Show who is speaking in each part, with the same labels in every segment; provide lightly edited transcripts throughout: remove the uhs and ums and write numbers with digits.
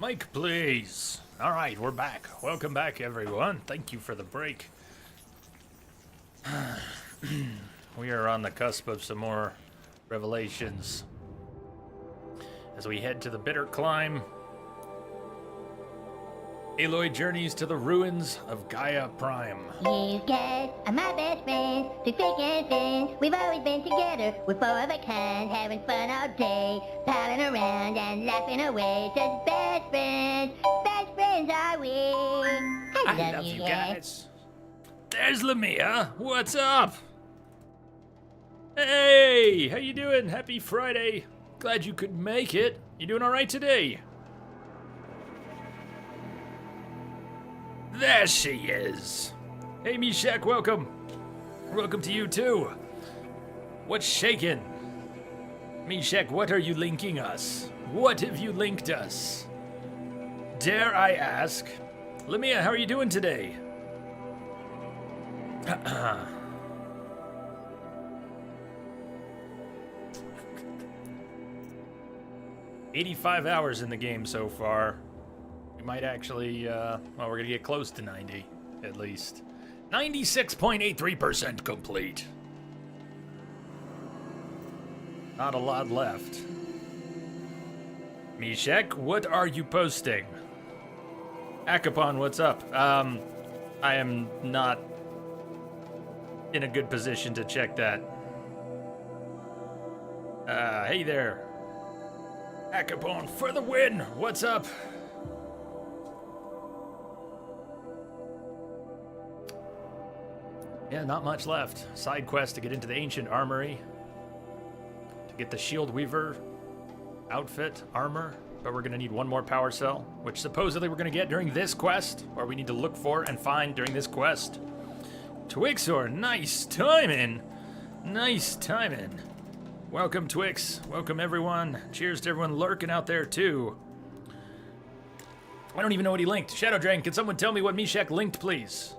Speaker 1: Mike, please. All right, we're back. Welcome back, everyone. Thank you for the break. We are on the cusp of some more revelations as we head to the Bitter Climb. Aloy journeys to the ruins of Gaia Prime.
Speaker 2: You guys are my best friends, through thick and thin. We've always been together, we're four of a kind, having fun all day, palling around and laughing away. Just best friends are we. I love you guys.
Speaker 1: There's Lamia. What's up? Hey, how you doing? Happy Friday. Glad you could make it. You doing all right today? There she is. Hey, Mishek, welcome. Welcome to you, too. What's shaking? Mishek, what are you linking us? What have you linked us? Dare I ask? Lamia, how are you doing today? 85 hours in the game so far. We might actually, well, we're gonna get close to 90, at least. 96.83% complete. Not a lot left. Mishek, what are you posting? Akapon, what's up? I am not in a good position to check that. Hey there. Akapon for the win! What's up? Yeah, not much left. Side quest to get into the Ancient Armory. To get the Shield Weaver outfit, armor. But we're going to need one more power cell, which supposedly we're going to get during this quest, or we need to look for and find during this quest. Twixor, nice timing. Nice timing. Welcome, Twix. Welcome, everyone. Cheers to everyone lurking out there, too. I don't even know what he linked. Shadow Dragon, can someone tell me what Mishek linked, please?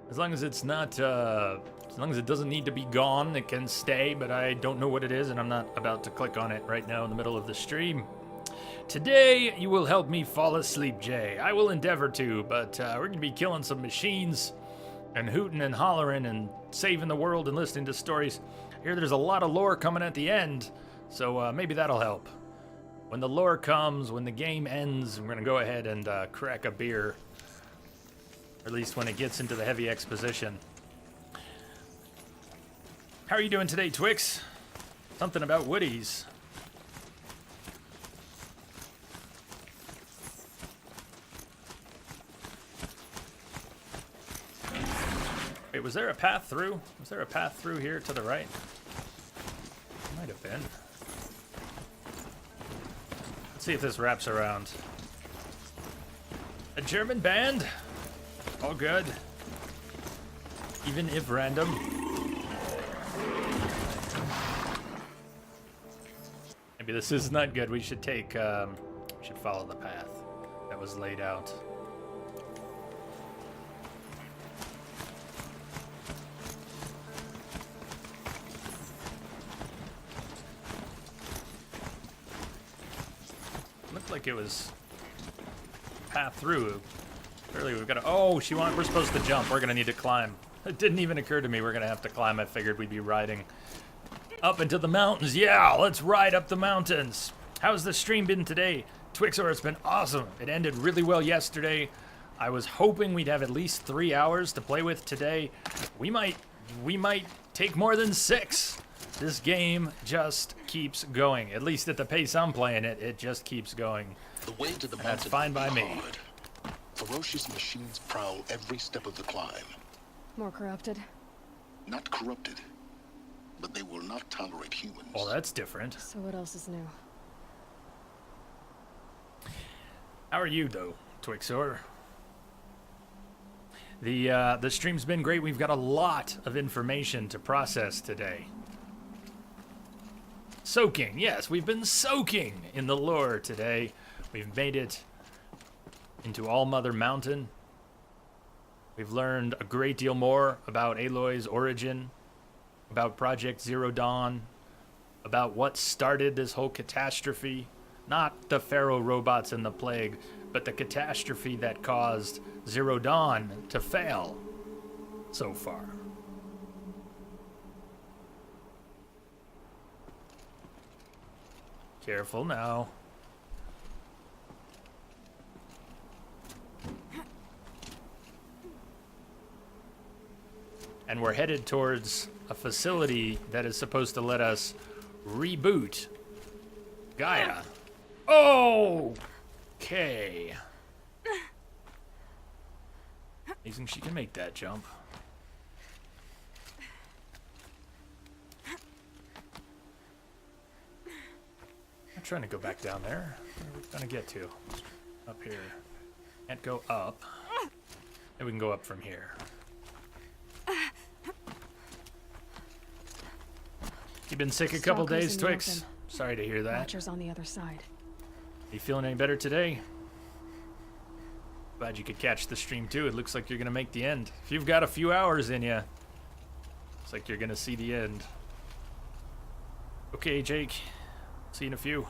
Speaker 1: As long as it's not, as long as it doesn't need to be gone, it can stay, but I don't know what it is, and I'm not about to click on it right now in the middle of the stream. Today, you will help me fall asleep, Jay. I will endeavor to, but we're going to be killing some machines and hooting and hollering and saving the world and listening to stories. I hear there's a lot of lore coming at the end, so maybe that'll help. When the lore comes, when the game ends, we're going to go ahead and crack a beer. Or at least when it gets into the heavy exposition. How are you doing today, Twix? Something about Woodies. Wait, was there a path through? Was there a path through here to the right? Might have been. Let's see if this wraps around. A German band? All good. Even if random. Maybe this is not good. We should take, we should follow the path that was laid out. Looked like it was path through. Earlier we've got to, oh, we're supposed to jump. We're gonna need to climb. It didn't even occur to me we're gonna have to climb. I figured we'd be riding up into the mountains. Yeah, let's ride up the mountains. How's the stream been today? Twixor, it's been awesome. It ended really well yesterday. I was hoping we'd have at least 3 hours to play with today. We might take more than 6. This game just keeps going. At least at the pace I'm playing it, it just keeps going.
Speaker 3: The way to the
Speaker 1: And that's
Speaker 3: mountain
Speaker 1: fine by
Speaker 3: will be
Speaker 1: me.
Speaker 3: hard. Ferocious machines prowl every step of the climb.
Speaker 4: More corrupted.
Speaker 3: Not corrupted, but they will not tolerate humans.
Speaker 1: Well, that's different.
Speaker 4: So what else is new?
Speaker 1: How are you, though, Twixor? The stream's been great. We've got a lot of information to process today. Soaking, yes, we've been soaking in the lore today. We've made it into All Mother Mountain. We've learned a great deal more about Aloy's origin, about Project Zero Dawn, about what started this whole catastrophe, Not the Pharaoh robots and the plague, but the catastrophe that caused Zero Dawn to fail so far. Careful now. And we're headed towards a facility that is supposed to let us reboot Gaia. Oh! Okay. Amazing she can make that jump. I'm trying to go back down there. Where are we gonna get to? Up here. Can't go up. And we can go up from here. You been sick a couple
Speaker 4: Stalkers
Speaker 1: days,
Speaker 4: in the
Speaker 1: Twix?
Speaker 4: open.
Speaker 1: Sorry to hear that.
Speaker 4: Watchers on the other side.
Speaker 1: You feeling any better today? Glad you could catch the stream too. It looks like you're gonna make the end. If you've got a few hours in you, it's like you're gonna see the end. Okay, Jake. See you in a few.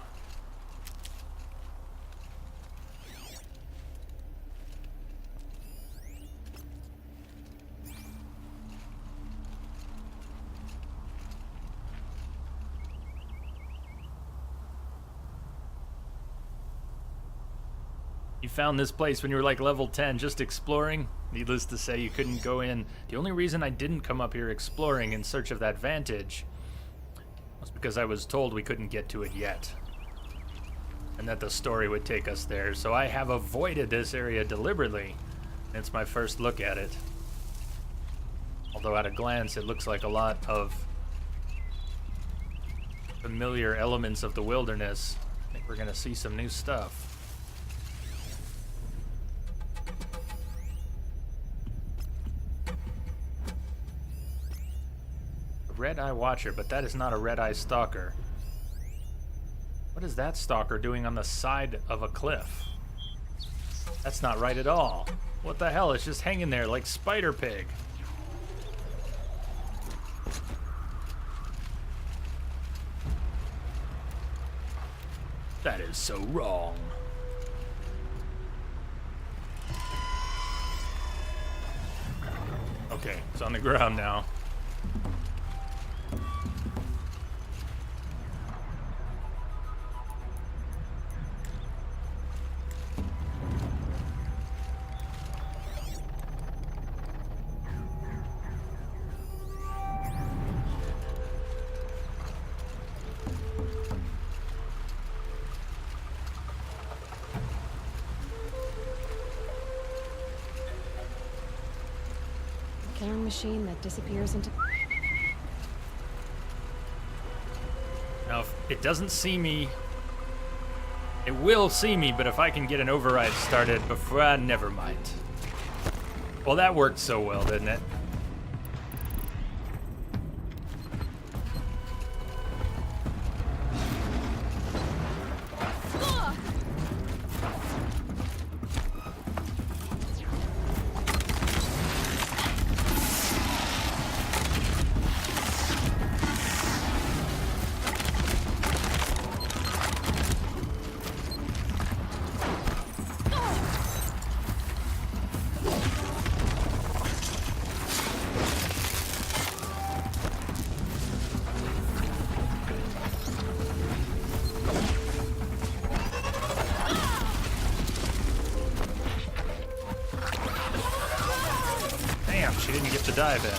Speaker 1: You found this place when you were like level 10, just exploring. Needless to say, you couldn't go in. The only reason I didn't come up here exploring in search of that vantage was because I was told we couldn't get to it yet. And that the story would take us there. So I have avoided this area deliberately. And it's my first look at it. Although at a glance, it looks like a lot of familiar elements of the wilderness. I think we're gonna see some new stuff. Red-eye watcher, but that is not a red-eye stalker. What is that stalker doing on the side of a cliff? That's not right at all. What the hell? It's just hanging there like Spider Pig. That is so wrong. Okay, it's on the ground now.
Speaker 4: Killing machine that disappears into...
Speaker 1: Now, if it doesn't see me, it will see me, but if I can get an override started before, never mind. Well, that worked so well, didn't it? Damn, she didn't get to dive in.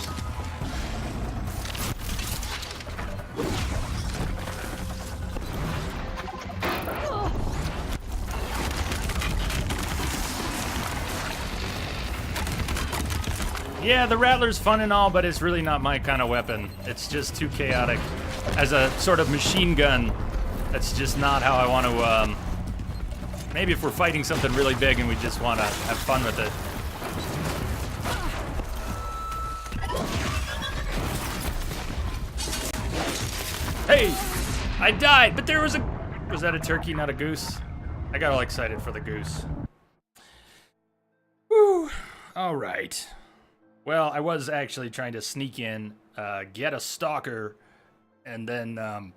Speaker 1: Yeah, the Rattler's fun and all, but it's really not my kind of weapon. It's just too chaotic. As a sort of machine gun, that's just not how I want to, maybe if we're fighting something really big and we just want to have fun with it. Hey! I died, but there was a... Was that a turkey, not a goose? I got all excited for the goose. Whew. All right. Well, I was actually trying to sneak in, get a stalker, and then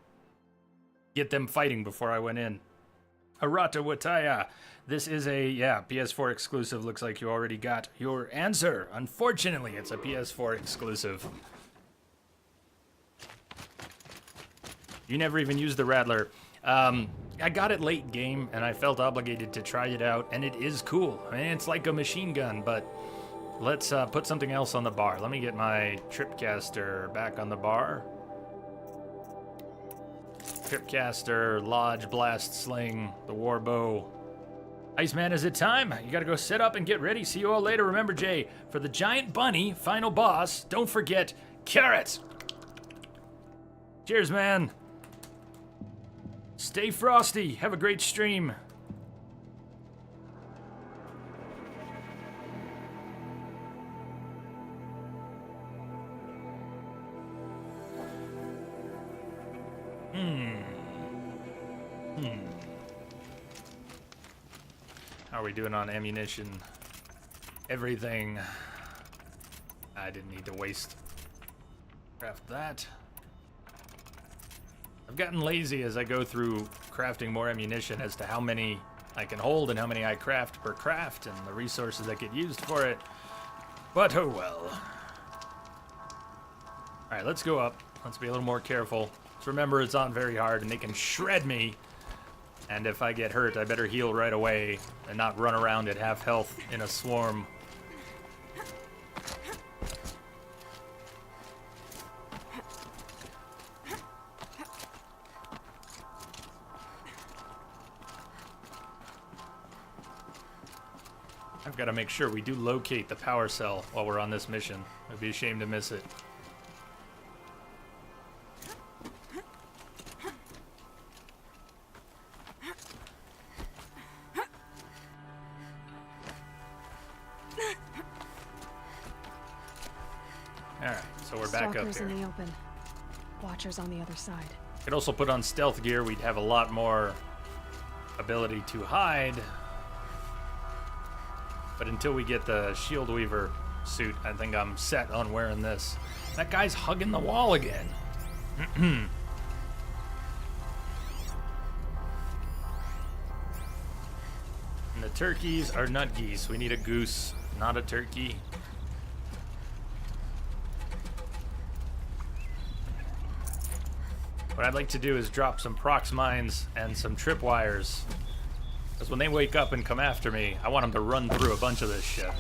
Speaker 1: get them fighting before I went in. Arata Wataya. This is a, PS4 exclusive. Looks like you already got your answer. Unfortunately, it's a PS4 exclusive. You never even used the Rattler. I got it late game, and I felt obligated to try it out, and it is cool. I mean, it's like a machine gun, but let's put something else on the bar. Let me get my Tripcaster back on the bar. Tripcaster, Lodge, Blast, Sling, the Warbow. Iceman, is it time? You gotta go set up and get ready. See you all later. Remember, Jay, for the giant bunny, final boss, don't forget carrots. Cheers, man. Stay frosty. Have a great stream. How are we doing on ammunition? Everything. I didn't need to waste. Craft that. I've gotten lazy as I go through crafting more ammunition as to how many I can hold and how many I craft per craft and the resources that get used for it. But oh well. Alright, let's go up. Let's be a little more careful. Just remember it's on very hard and they can shred me. And if I get hurt, I better heal right away and not run around at half health in a swarm. I've got to make sure we do locate the power cell while we're on this mission. I'd be ashamed to miss it. Alright, so we're back up
Speaker 4: Stalkers
Speaker 1: here.
Speaker 4: in the open. Watchers on the other side.
Speaker 1: Could also put on stealth gear. We'd have a lot more ability to hide. But until we get the Shield Weaver suit, I think I'm set on wearing this. That guy's hugging the wall again. And the turkeys are nut geese. We need a goose, not a turkey. What I'd like to do is drop some prox mines and some tripwires. Because when they wake up and come after me, I want them to run through a bunch of this shit.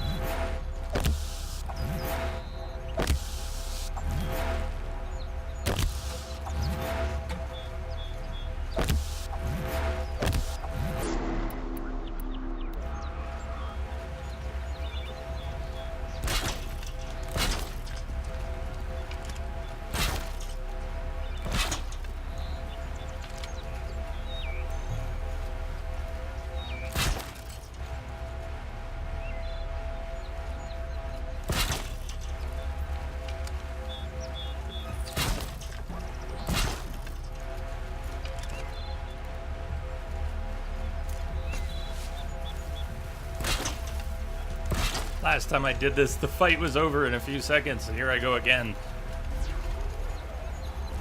Speaker 1: Last time I did this, the fight was over in a few seconds, and here I go again.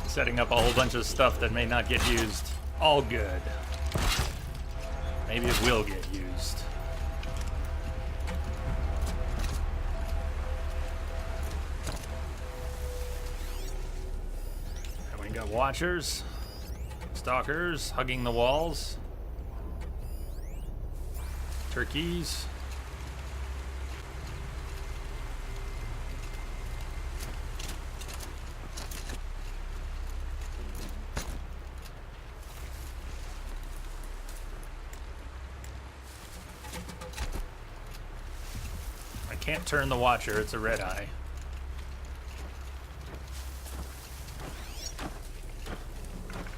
Speaker 1: Setting up a whole bunch of stuff that may not get used. All good. Maybe it will get used. And we got watchers, stalkers hugging the walls, turkeys. Can't turn the watcher, it's a red eye.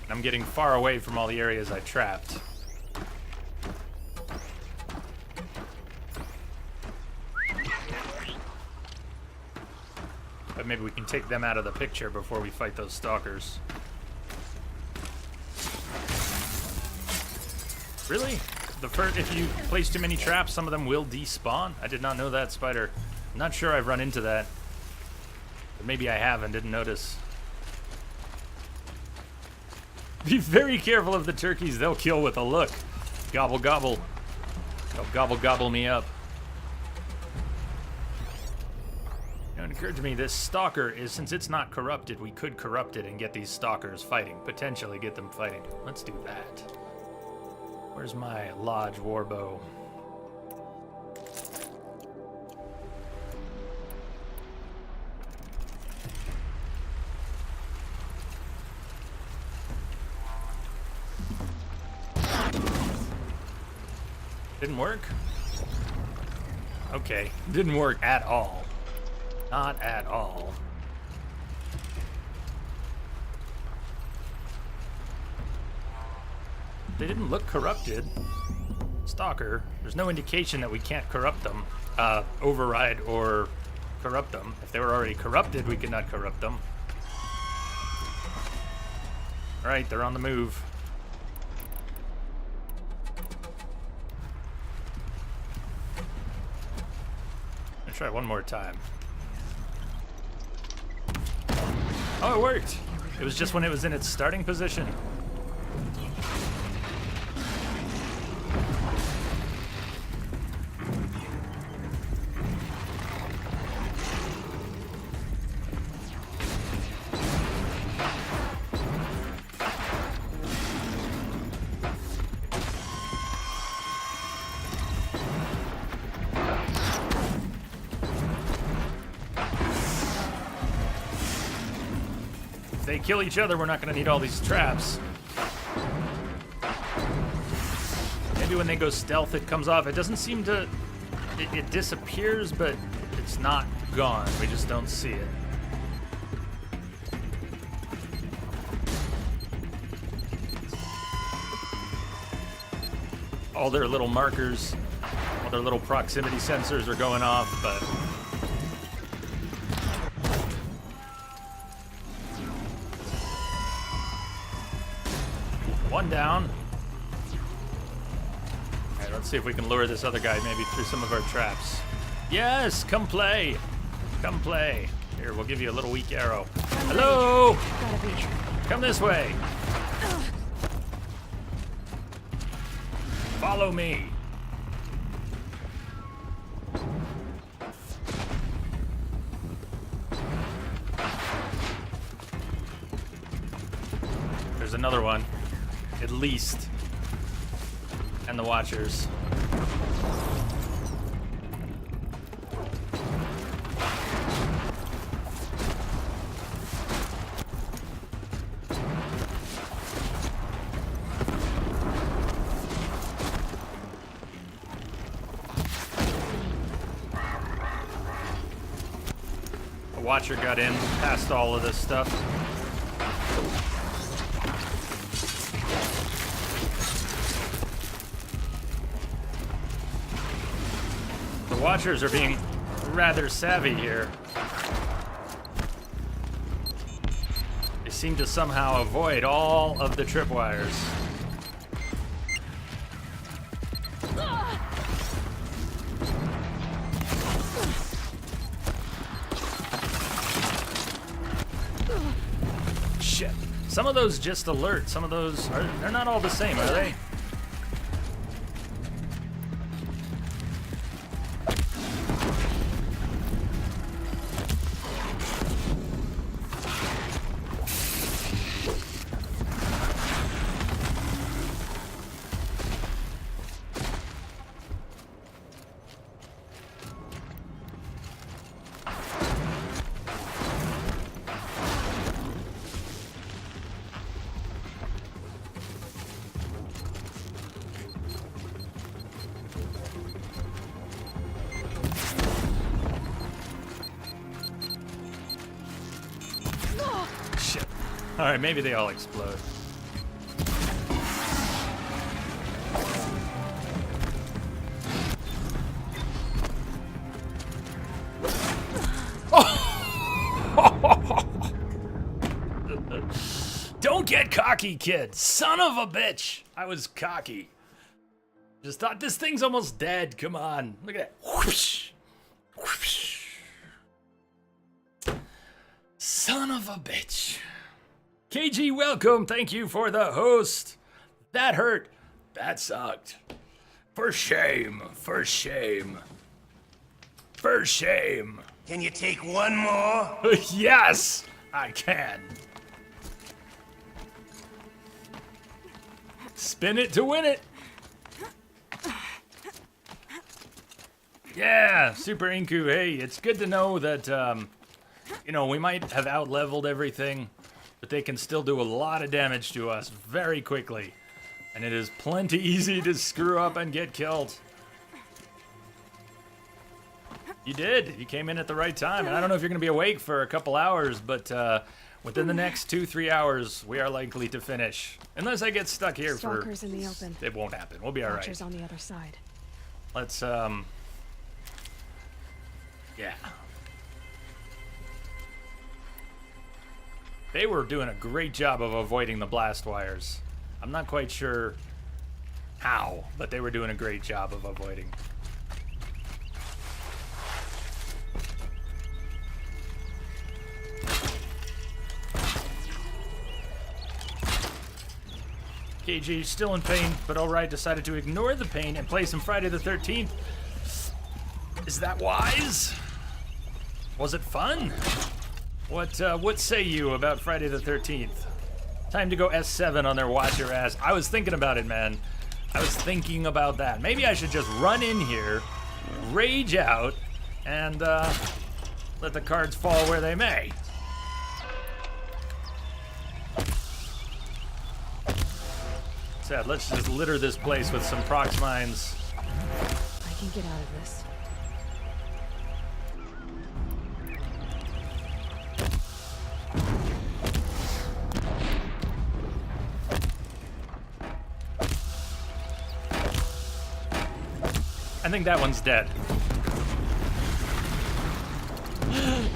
Speaker 1: I'm getting far away from all the areas I trapped. But maybe we can take them out of the picture before we fight those stalkers. Really? If you place too many traps, some of them will despawn? I did not know that, Spider. I'm not sure I've run into that. But maybe I have and didn't notice. Be very careful of the turkeys. They'll kill with a look. Gobble, gobble. Gobble, gobble me up. You know, it occurred to me this stalker is, since it's not corrupted, we could corrupt it and get these stalkers fighting. Potentially get them fighting. Let's do that. Where's my Lodge Warbow? Didn't work? Okay, didn't work at all. Not at all. They didn't look corrupted. Stalker, there's no indication that we can't corrupt them, override or corrupt them. If they were already corrupted, we could not corrupt them. All right, they're on the move. Try one more time. Oh, it worked. It was just when it was in its starting position. They kill each other, we're not going to need all these traps. Maybe when they go stealth, it comes off. It doesn't seem to... It disappears, but it's not gone. We just don't see it. All their little markers, all their little proximity sensors are going off, but... One down. Alright, let's see if we can lure this other guy maybe through some of our traps. Yes, come play. Come play. Here, we'll give you a little weak arrow. Hello!
Speaker 4: Gotta be.
Speaker 1: Come this way. Follow me. There's another one. At least. And the Watchers. The Watcher got in past all of this stuff. The Watchers are being rather savvy here. They seem to somehow avoid all of the tripwires. Shit. Some of those just alert. Some of those are, they're not all the same, are they? Shit. Alright, maybe they all explode. Don't get cocky, kid. Son of a bitch. I was cocky. Just thought this thing's almost dead. Come on. Look at that. Whoosh. Whoosh. Son of a bitch. KG, welcome. Thank you for the host. That hurt. That sucked. For shame. For shame. For shame.
Speaker 5: Can you take one more?
Speaker 1: Yes, I can. Spin it to win it. Yeah, Super Inku. Hey, it's good to know that, you know, we might have out-leveled everything, but they can still do a lot of damage to us very quickly. And it is plenty easy to screw up and get killed. You did. You came in at the right time. And I don't know if you're going to be awake for a couple hours, but within the next 2-3 hours, we are likely to finish. Unless I get stuck here for...
Speaker 4: Stalkers in the open.
Speaker 1: It won't happen. We'll be all right.
Speaker 4: Watchers on the other side.
Speaker 1: Let's, yeah. They were doing a great job of avoiding the blast wires. I'm not quite sure how, but they were doing a great job of avoiding. KG still in pain, but alright, decided to ignore the pain and play some Friday the 13th. Is that wise? Was it fun? What say you about Friday the 13th? Time to go S7 on their watch your ass. I was thinking about it, man. I was thinking about that. Maybe I should just run in here, rage out, and let the cards fall where they may. Sad, let's just litter this place with some prox mines.
Speaker 4: I can get out of this.
Speaker 1: I think that one's dead.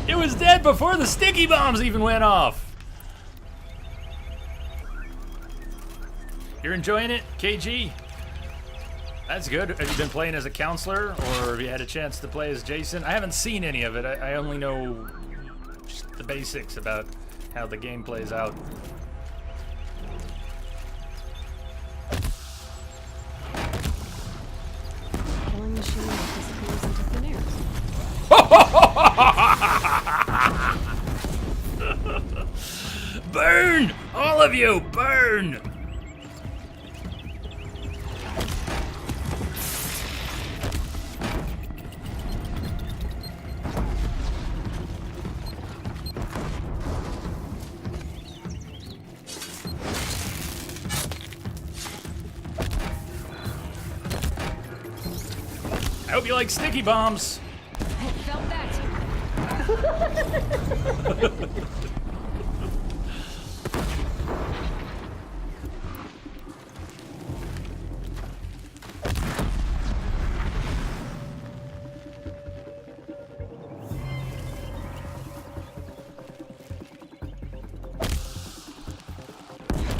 Speaker 1: It was dead before the sticky bombs even went off. You're enjoying it, KG? That's good. Have you been playing as a counselor, or have you had a chance to play as Jason? I haven't seen any of it. I only know just the basics about how the game plays out.
Speaker 4: Killing machine that disappears into thin air.
Speaker 1: Burn! All of you, burn! I hope you like sticky bombs.
Speaker 4: Felt that.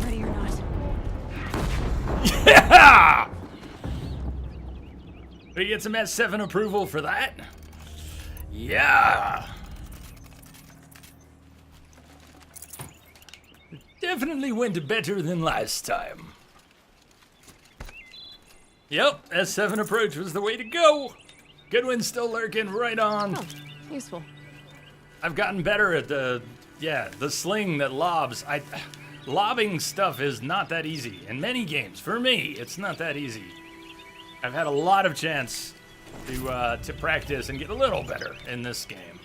Speaker 4: Ready or not.
Speaker 1: Yeah! We get some S7 approval for that? Yeah! It definitely went better than last time. Yep, S7 approach was the way to go. Goodwin's still lurking, right on.
Speaker 4: Oh, useful.
Speaker 1: I've gotten better at the sling that lobs. Lobbing stuff is not that easy. In many games, for me, it's not that easy. I've had a lot of chance to practice and get a little better in this game.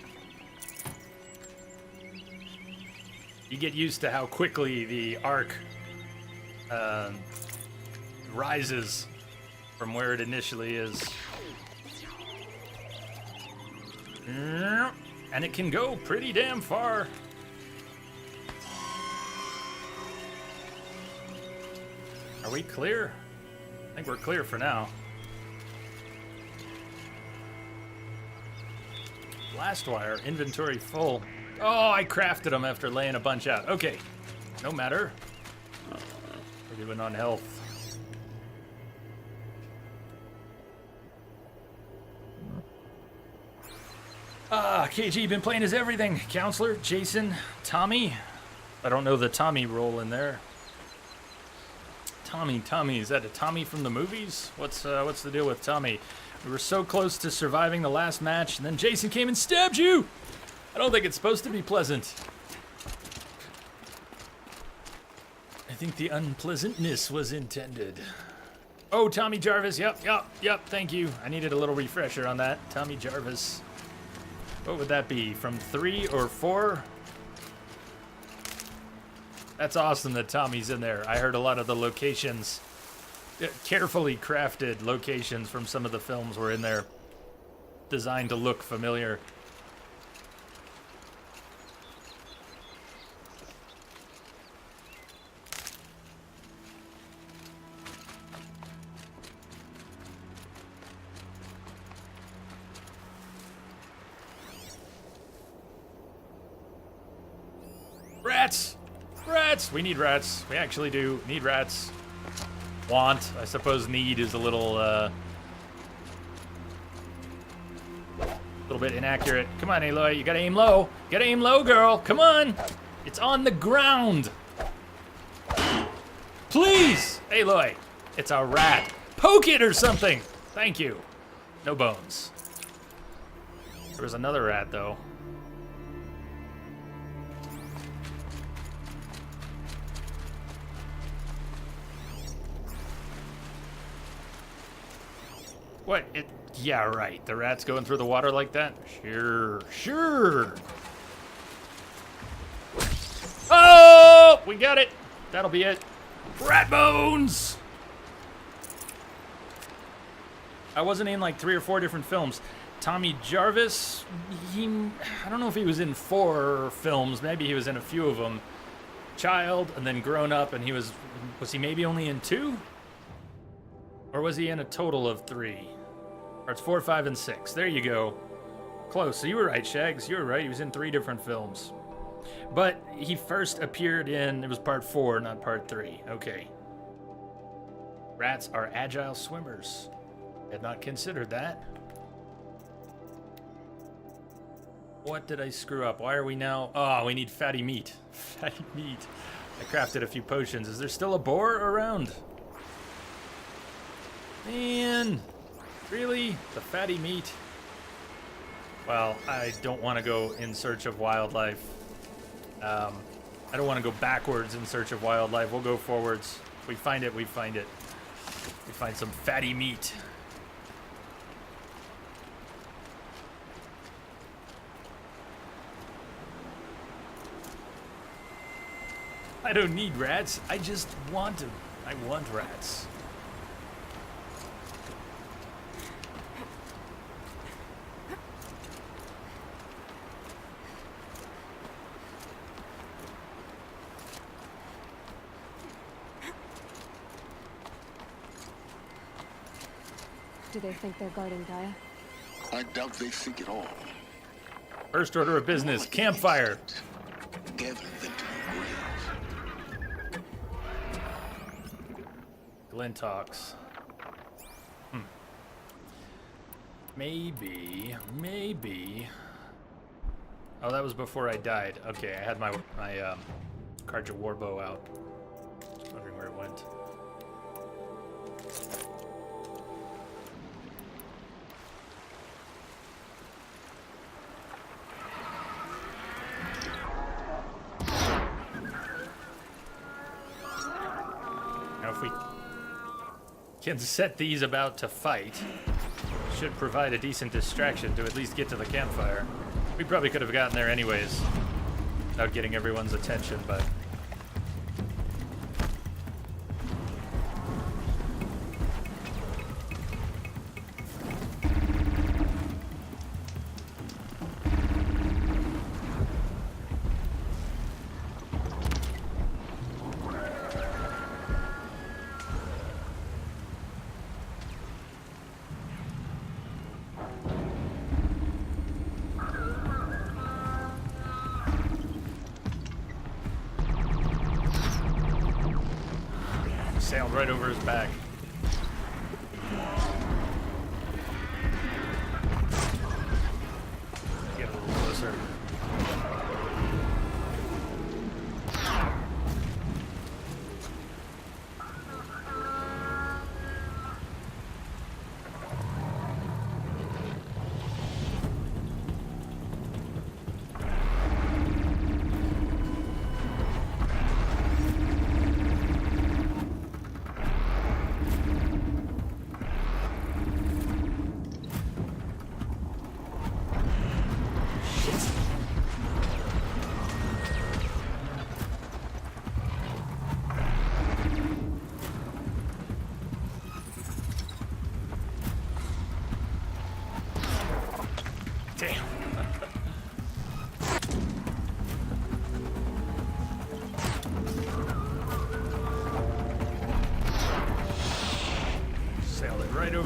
Speaker 1: You get used to how quickly the arc rises from where it initially is. And it can go pretty damn far. Are we clear? I think we're clear for now. Blast wire, inventory full. Oh, I crafted them after laying a bunch out. Okay, no matter. We're doing on health. KG, been playing as everything. Counselor, Jason, Tommy. I don't know the Tommy role in there. Tommy, is that a Tommy from the movies? What's the deal with Tommy? We were so close to surviving the last match, and then Jason came and stabbed you! I don't think it's supposed to be pleasant. I think the unpleasantness was intended. Oh, Tommy Jarvis, yep, thank you. I needed a little refresher on that. Tommy Jarvis. What would that be, from 3 or 4? That's awesome that Tommy's in there. I heard a lot of the locations, carefully crafted locations from some of the films were in there, designed to look familiar. Rats! Rats! We need rats. We actually do need rats. Want, I suppose need is a little bit inaccurate. Come on, Aloy, you gotta aim low. You gotta aim low, girl. Come on! It's on the ground! Please! Aloy, it's a rat. Poke it or something! Thank you. No bones. There was another rat, though. What? Yeah, right. The rat's going through the water like that? Sure. Oh! We got it. That'll be it. Rat bones! I wasn't in like 3 or 4 different films. Tommy Jarvis, I don't know if he was in 4 films. Maybe he was in a few of them. Child, and then grown up, and was he maybe only in 2? Or was he in a total of 3? Or it's 4, 5, and 6. There you go. Close. So you were right, Shags. You were right. He was in 3 different films. But he first appeared in, it was part 4, not part 3. Okay. Rats are agile swimmers. Had not considered that. What did I screw up? Why are we now? Oh, we need fatty meat. Fatty meat. I crafted a few potions. Is there still a boar around? Man. Really? The fatty meat? Well, I don't want to go in search of wildlife. I don't want to go backwards in search of wildlife. We'll go forwards. If we find it, we find it. We find some fatty meat. I don't need rats. I just want them. I want rats.
Speaker 4: Do they think they're guarding Gaia?
Speaker 3: I doubt they think at all.
Speaker 1: First order of business, campfire.
Speaker 3: Gather them to the grave.
Speaker 1: Glintox. Maybe. Oh, that was before I died. Okay, I had my Karja Warbow out. Just wondering where it went. Now, if we can set these about to fight, should provide a decent distraction to at least get to the campfire. We probably could have gotten there anyways, without getting everyone's attention, but... sailed right over his back. Get a little closer.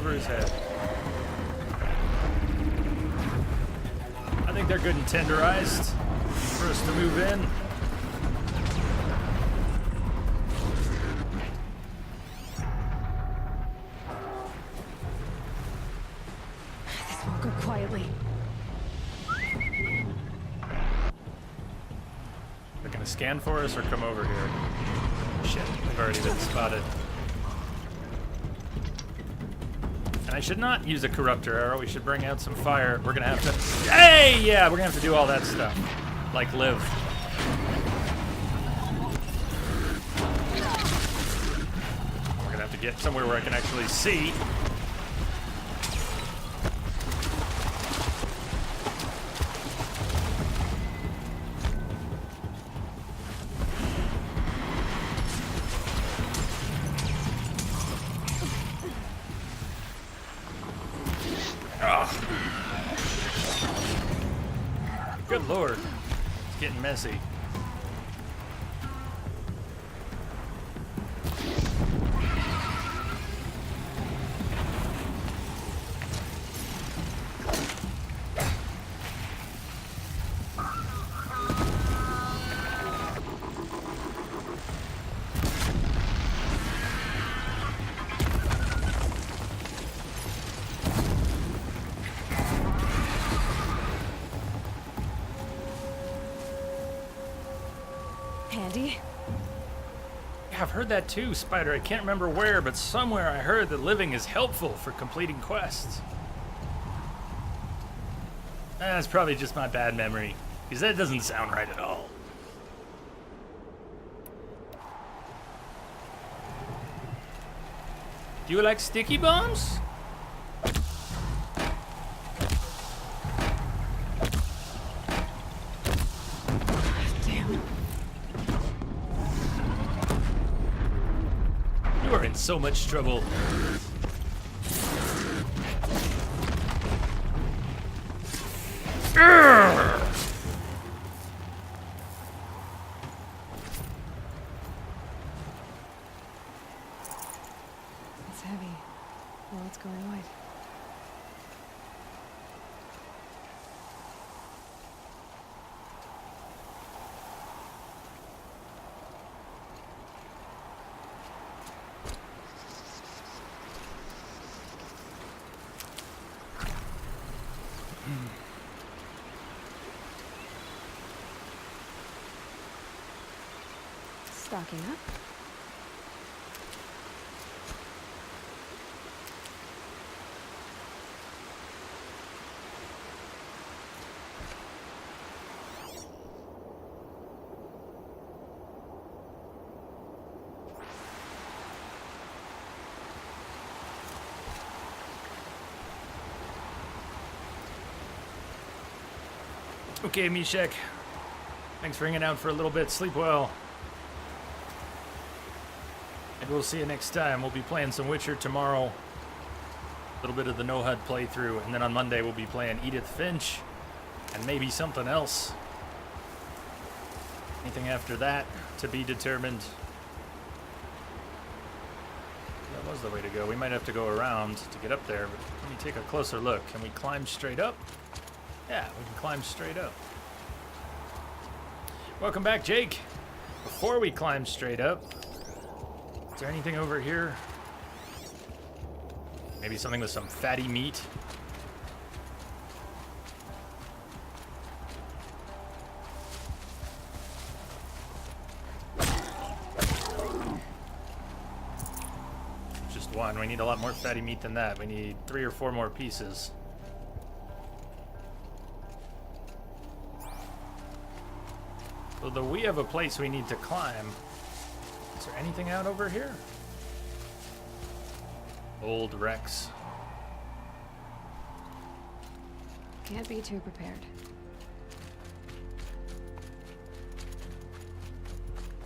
Speaker 1: over his head. I think they're good and tenderized for us to move in.
Speaker 4: This won't go quietly.
Speaker 1: They're gonna scan for us or come over here. Shit, they've already been spotted. And I should not use a corruptor arrow. We should bring out some fire. We're gonna have to. Hey, yeah, we're gonna have to do all that stuff, like live. We're gonna have to get somewhere where I can actually see. Good lord, it's getting messy.
Speaker 4: Handy?
Speaker 1: Yeah, I've heard that too, Spider. I can't remember where, but somewhere I heard that living is helpful for completing quests. That's probably just my bad memory, because that doesn't sound right at all. Do you like sticky bombs?
Speaker 4: Damn.
Speaker 1: You are in so much trouble.
Speaker 4: It's heavy. Well, it's going white. Stocking up.
Speaker 1: Okay, Mishek. Thanks for hanging out for a little bit. Sleep well. And we'll see you next time. We'll be playing some Witcher tomorrow. A little bit of the No HUD playthrough. And then on Monday we'll be playing Edith Finch. And maybe something else. Anything after that to be determined. That was the way to go. We might have to go around to get up there. But let me take a closer look. Can we climb straight up? Yeah, we can climb straight up. Welcome back, Jake. Before we climb straight up, is there anything over here? Maybe something with some fatty meat? Just one. We need a lot more fatty meat than that. We need 3 or 4 more pieces. So we have a place we need to climb. Is there anything out over here? Old Rex.
Speaker 4: Can't be too prepared.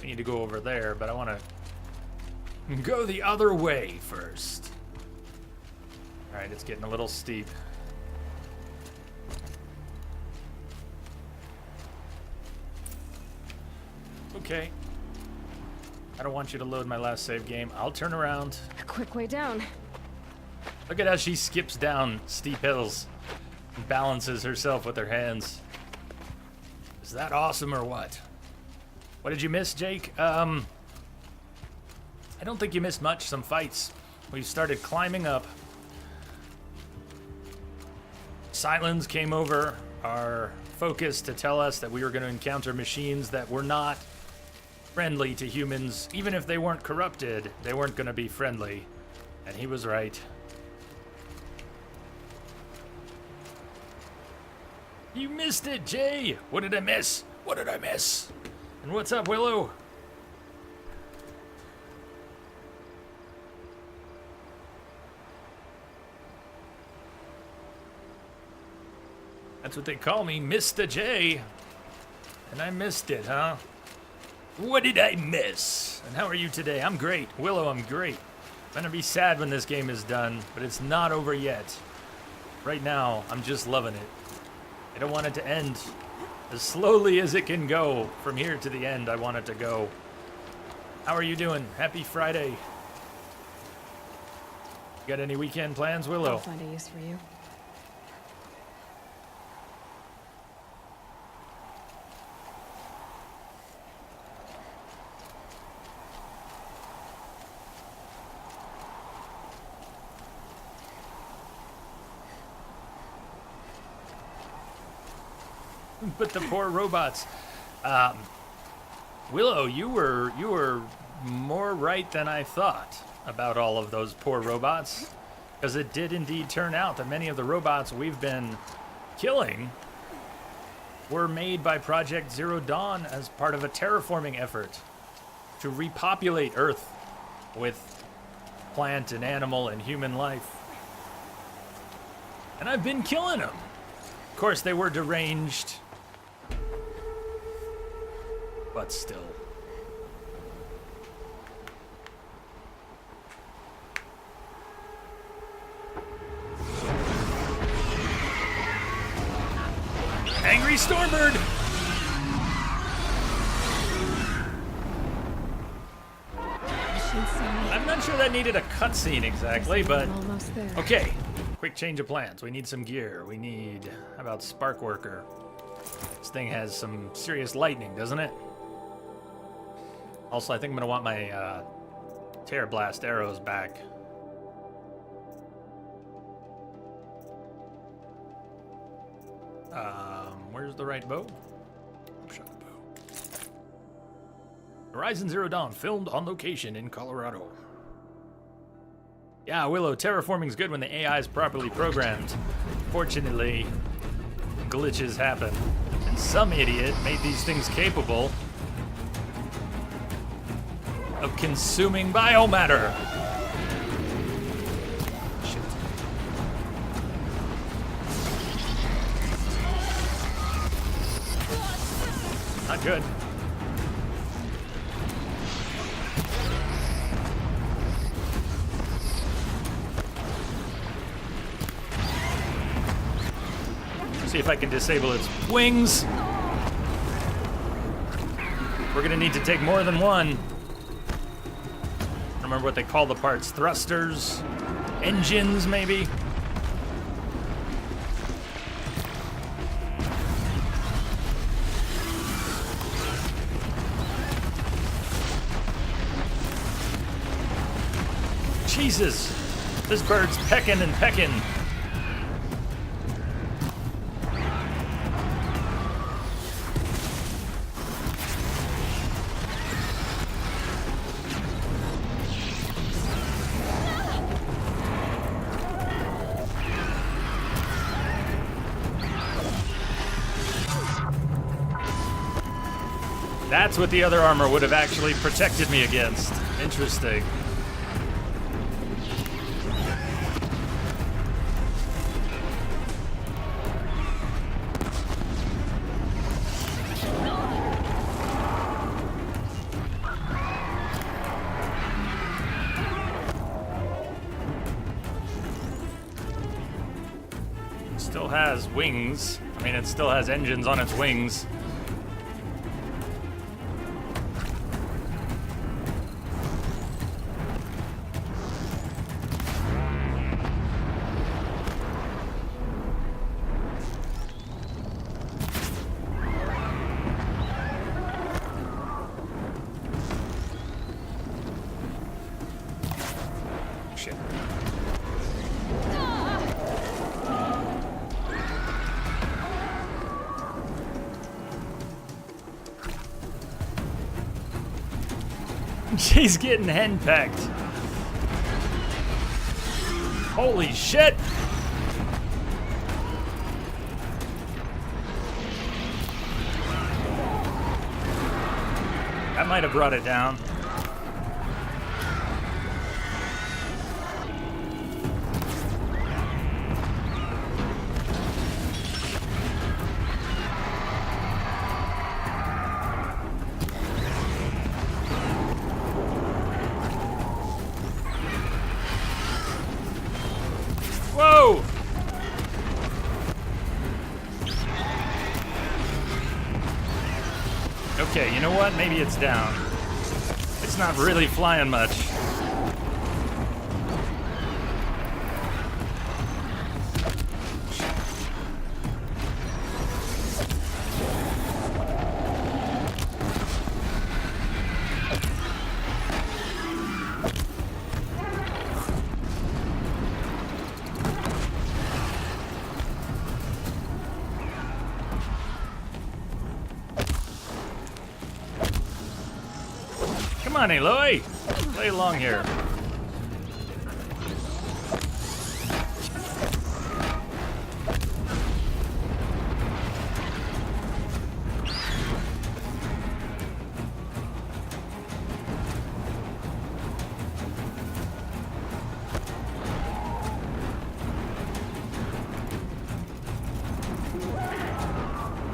Speaker 1: We need to go over there, but I want to go the other way first. All right, it's getting a little steep. Okay. I don't want you to load my last save game. I'll turn around.
Speaker 4: A quick way down.
Speaker 1: Look at how she skips down steep hills and balances herself with her hands. Is that awesome or what? What did you miss, Jake? I don't think you missed much. Some fights. We started climbing up. Silence came over our focus to tell us that we were going to encounter machines that were not friendly to humans. Even if they weren't corrupted, they weren't going to be friendly. And he was right. You missed it, Jay! What did I miss? What did I miss? And what's up, Willow? That's what they call me, Mr. J. And I missed it, huh? What did I miss? And how are you today? I'm great. Willow, I'm great. I'm gonna be sad when this game is done, but it's not over yet. Right now, I'm just loving it. I don't want it to end. As slowly as it can go, from here to the end, I want it to go. How are you doing? Happy Friday. Got any weekend plans, Willow?
Speaker 4: I'll find a use for you.
Speaker 1: But the poor robots. Willow, you were more right than I thought about all of those poor robots, because it did indeed turn out that many of the robots we've been killing were made by Project Zero Dawn as part of a terraforming effort to repopulate Earth with plant and animal and human life. And I've been killing them. Of course, they were deranged, but still. Angry Stormbird! I'm not sure that needed a cutscene exactly, but
Speaker 4: Almost there.
Speaker 1: okay. Quick change of plans. We need some gear. We need, how about Spark Worker? This thing has some serious lightning, doesn't it? Also, I think I'm gonna want my Tear Blast arrows back. Where's the right bow? Shot the bow. Horizon Zero Dawn, filmed on location in Colorado. Yeah, Willow, terraforming's good when the AI is properly programmed. Fortunately, glitches happen. And some idiot made these things capable of consuming biomatter. Shit. Not good. See if I can disable its wings. We're gonna need to take more than one. Remember what they call the parts? Thrusters? Engines, maybe? Jesus! This bird's pecking and pecking. That's what the other armor would have actually protected me against. Interesting. Still has wings. I mean, it still has engines on its wings. She's getting henpecked. Holy shit! That might have brought it down. Whoa! Okay, you know what? Maybe it's down. It's not really flying much. Come on, Aloy! Play along here.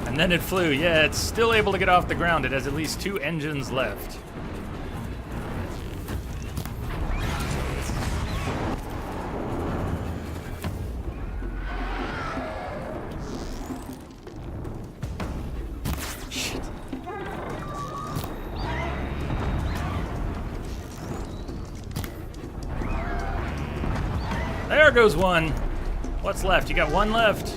Speaker 1: And then it flew. Yeah, it's still able to get off the ground. It has at least 2 engines left. There goes one. What's left? You got one left.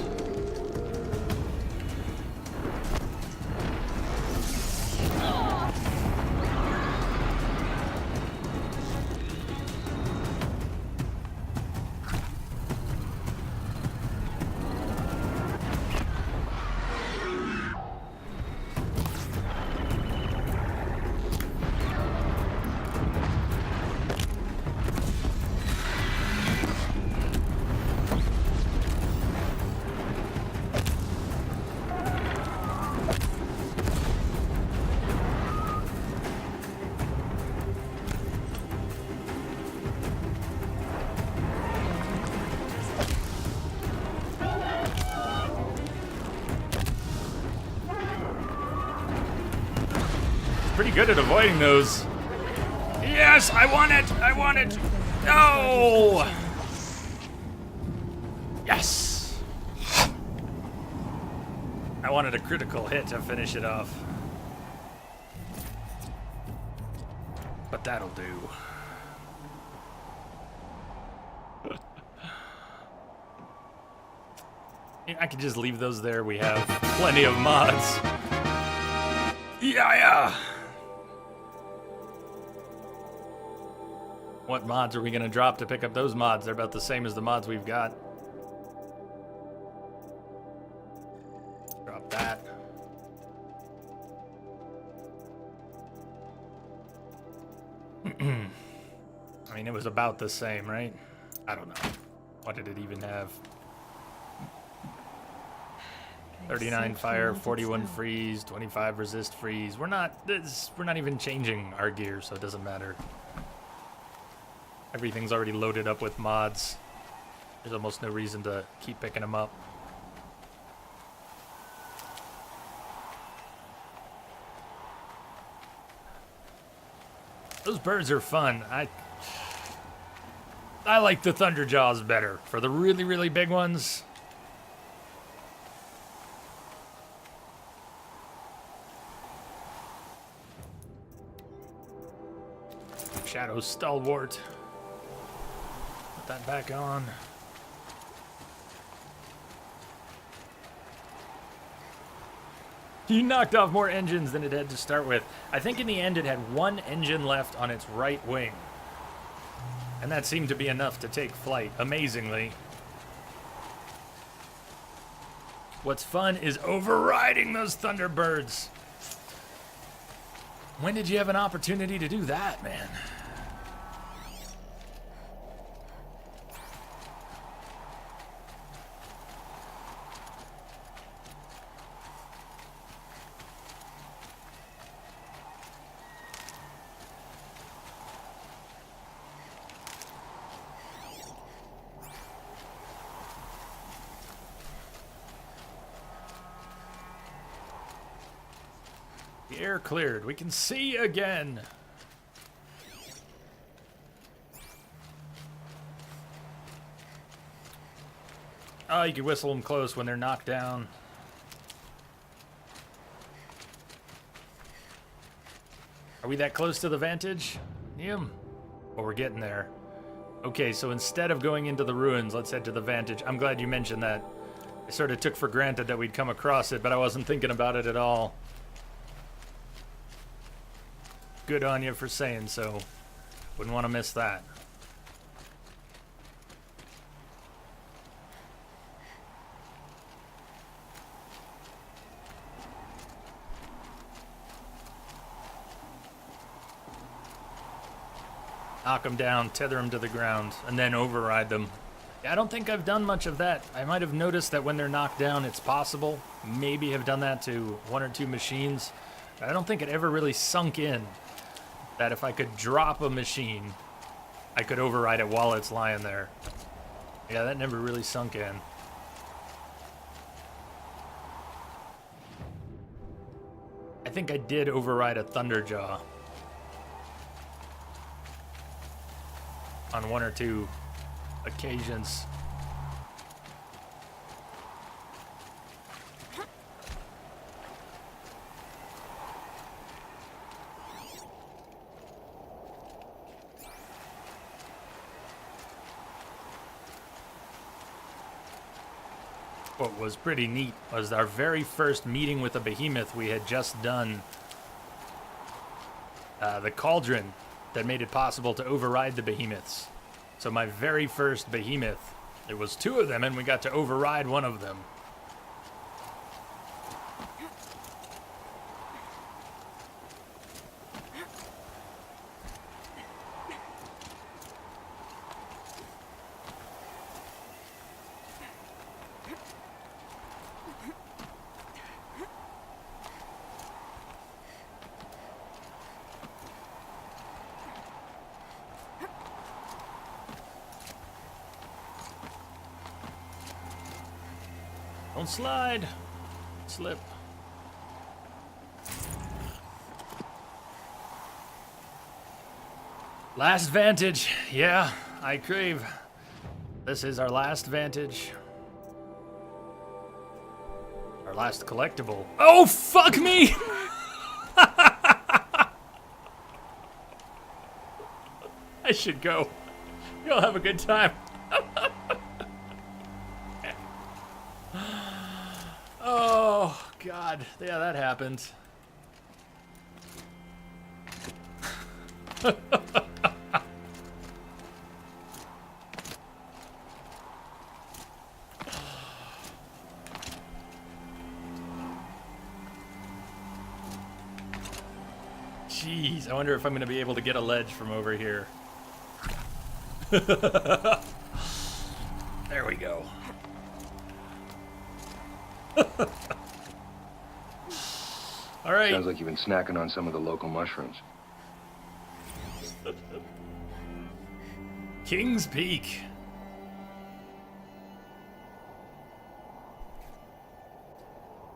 Speaker 1: Pretty good at avoiding those. Yes, I want it! I want it! No! Yes! I wanted a critical hit to finish it off. But that'll do. I could just leave those there. We have plenty of mods. Yeah. What mods are we gonna drop to pick up those mods? They're about the same as the mods we've got. Drop that. I mean, it was about the same, right? I don't know. What did it even have? 39 fire, 41 freeze, 25 resist freeze. We're not even changing our gear, so it doesn't matter. Everything's already loaded up with mods. There's almost no reason to keep picking them up. Those birds are fun. I like the Thunderjaws better. For the really, really big ones. Shadow Stalwart. Put that back on. You knocked off more engines than it had to start with. I think in the end it had 1 engine left on its right wing. And that seemed to be enough to take flight, amazingly. What's fun is overriding those Thunderbirds. When did you have an opportunity to do that, man? The air cleared. We can see again. Oh, you can whistle them close when they're knocked down. Are we that close to the vantage? Yum. Well, we're getting there. Okay, so instead of going into the ruins, let's head to the vantage. I'm glad you mentioned that. I sort of took for granted that we'd come across it, but I wasn't thinking about it at all. Good on you for saying so. Wouldn't want to miss that. Knock them down, tether them to the ground, and then override them. Yeah, I don't think I've done much of that. I might have noticed that when they're knocked down, it's possible. Maybe have done that to one or two machines. But I don't think it ever really sunk in that if I could drop a machine, I could override it while it's lying there. Yeah, that never really sunk in. I think I did override a Thunderjaw on one or two occasions. What was pretty neat was our very first meeting with a behemoth. We had just done the cauldron that made it possible to override the behemoths. So my very first behemoth, there was two of them, and we got to override one of them. Don't slide. Slip. Last vantage. Yeah, I crave. This is our last vantage. Our last collectible. Oh, fuck me! I should go. You'll have a good time. Oh, God. Yeah, that happened. Jeez, I wonder if I'm going to be able to get a ledge from over here. There we go. All right.
Speaker 6: Sounds like you've been snacking on some of the local mushrooms.
Speaker 1: King's Peak.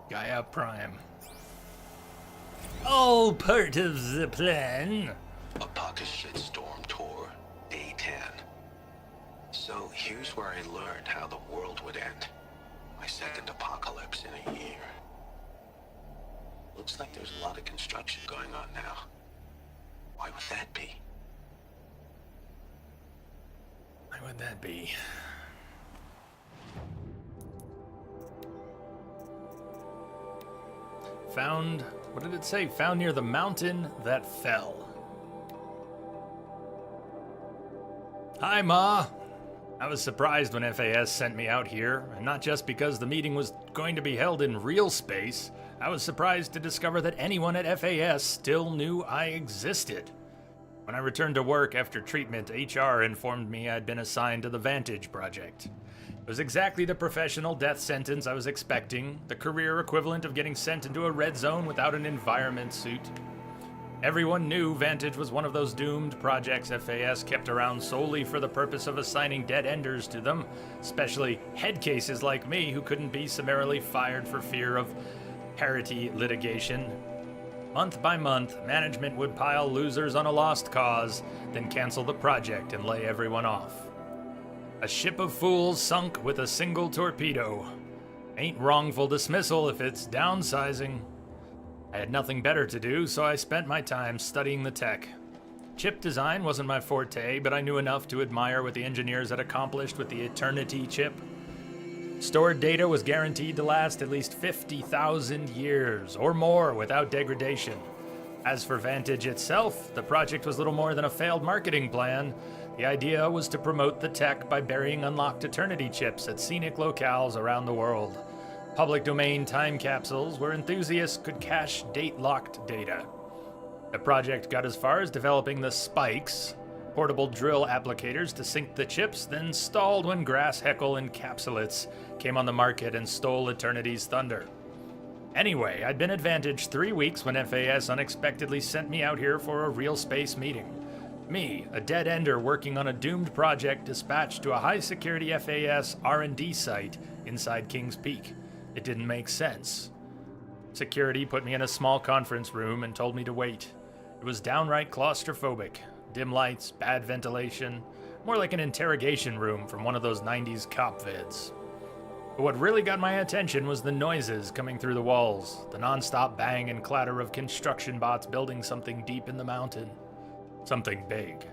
Speaker 1: Gaia Prime. All part of the plan.
Speaker 3: A pocket shitstorm tour, day 10. So here's where I learned how the world would end. My second apocalypse in a year. Looks like there's a lot of construction going on now. Why would that be?
Speaker 1: Why would that be? Found, what did it say? Found near the mountain that fell. Hi, Ma. I was surprised when FAS sent me out here, and not just because the meeting was going to be held in real space. I was surprised to discover that anyone at FAS still knew I existed. When I returned to work after treatment, HR informed me I'd been assigned to the Vantage Project. It was exactly the professional death sentence I was expecting, the career equivalent of getting sent into a red zone without an environment suit. Everyone knew Vantage was one of those doomed projects FAS kept around solely for the purpose of assigning dead-enders to them, especially head cases like me who couldn't be summarily fired for fear of parity litigation. Month by month, management would pile losers on a lost cause, then cancel the project and lay everyone off. A ship of fools sunk with a single torpedo. Ain't wrongful dismissal if it's downsizing. I had nothing better to do, so I spent my time studying the tech. Chip design wasn't my forte, but I knew enough to admire what the engineers had accomplished with the Eternity chip. Stored data was guaranteed to last at least 50,000 years, or more, without degradation. As for Vantage itself, the project was little more than a failed marketing plan. The idea was to promote the tech by burying unlocked Eternity chips at scenic locales around the world. Public domain time capsules where enthusiasts could cache date-locked data. The project got as far as developing the Spikes, portable drill applicators to sink the chips, then stalled when Grass Heckle encapsulates came on the market and stole Eternity's thunder. Anyway, I'd been at Vantage 3 weeks when FAS unexpectedly sent me out here for a real space meeting. Me, a dead-ender working on a doomed project dispatched to a high-security FAS R&D site inside Kings Peak. It didn't make sense. Security put me in a small conference room and told me to wait. It was downright claustrophobic. Dim lights, bad ventilation, more like an interrogation room from one of those 90s cop vids. But what really got my attention was the noises coming through the walls, the non-stop bang and clatter of construction bots building something deep in the mountain. Something big.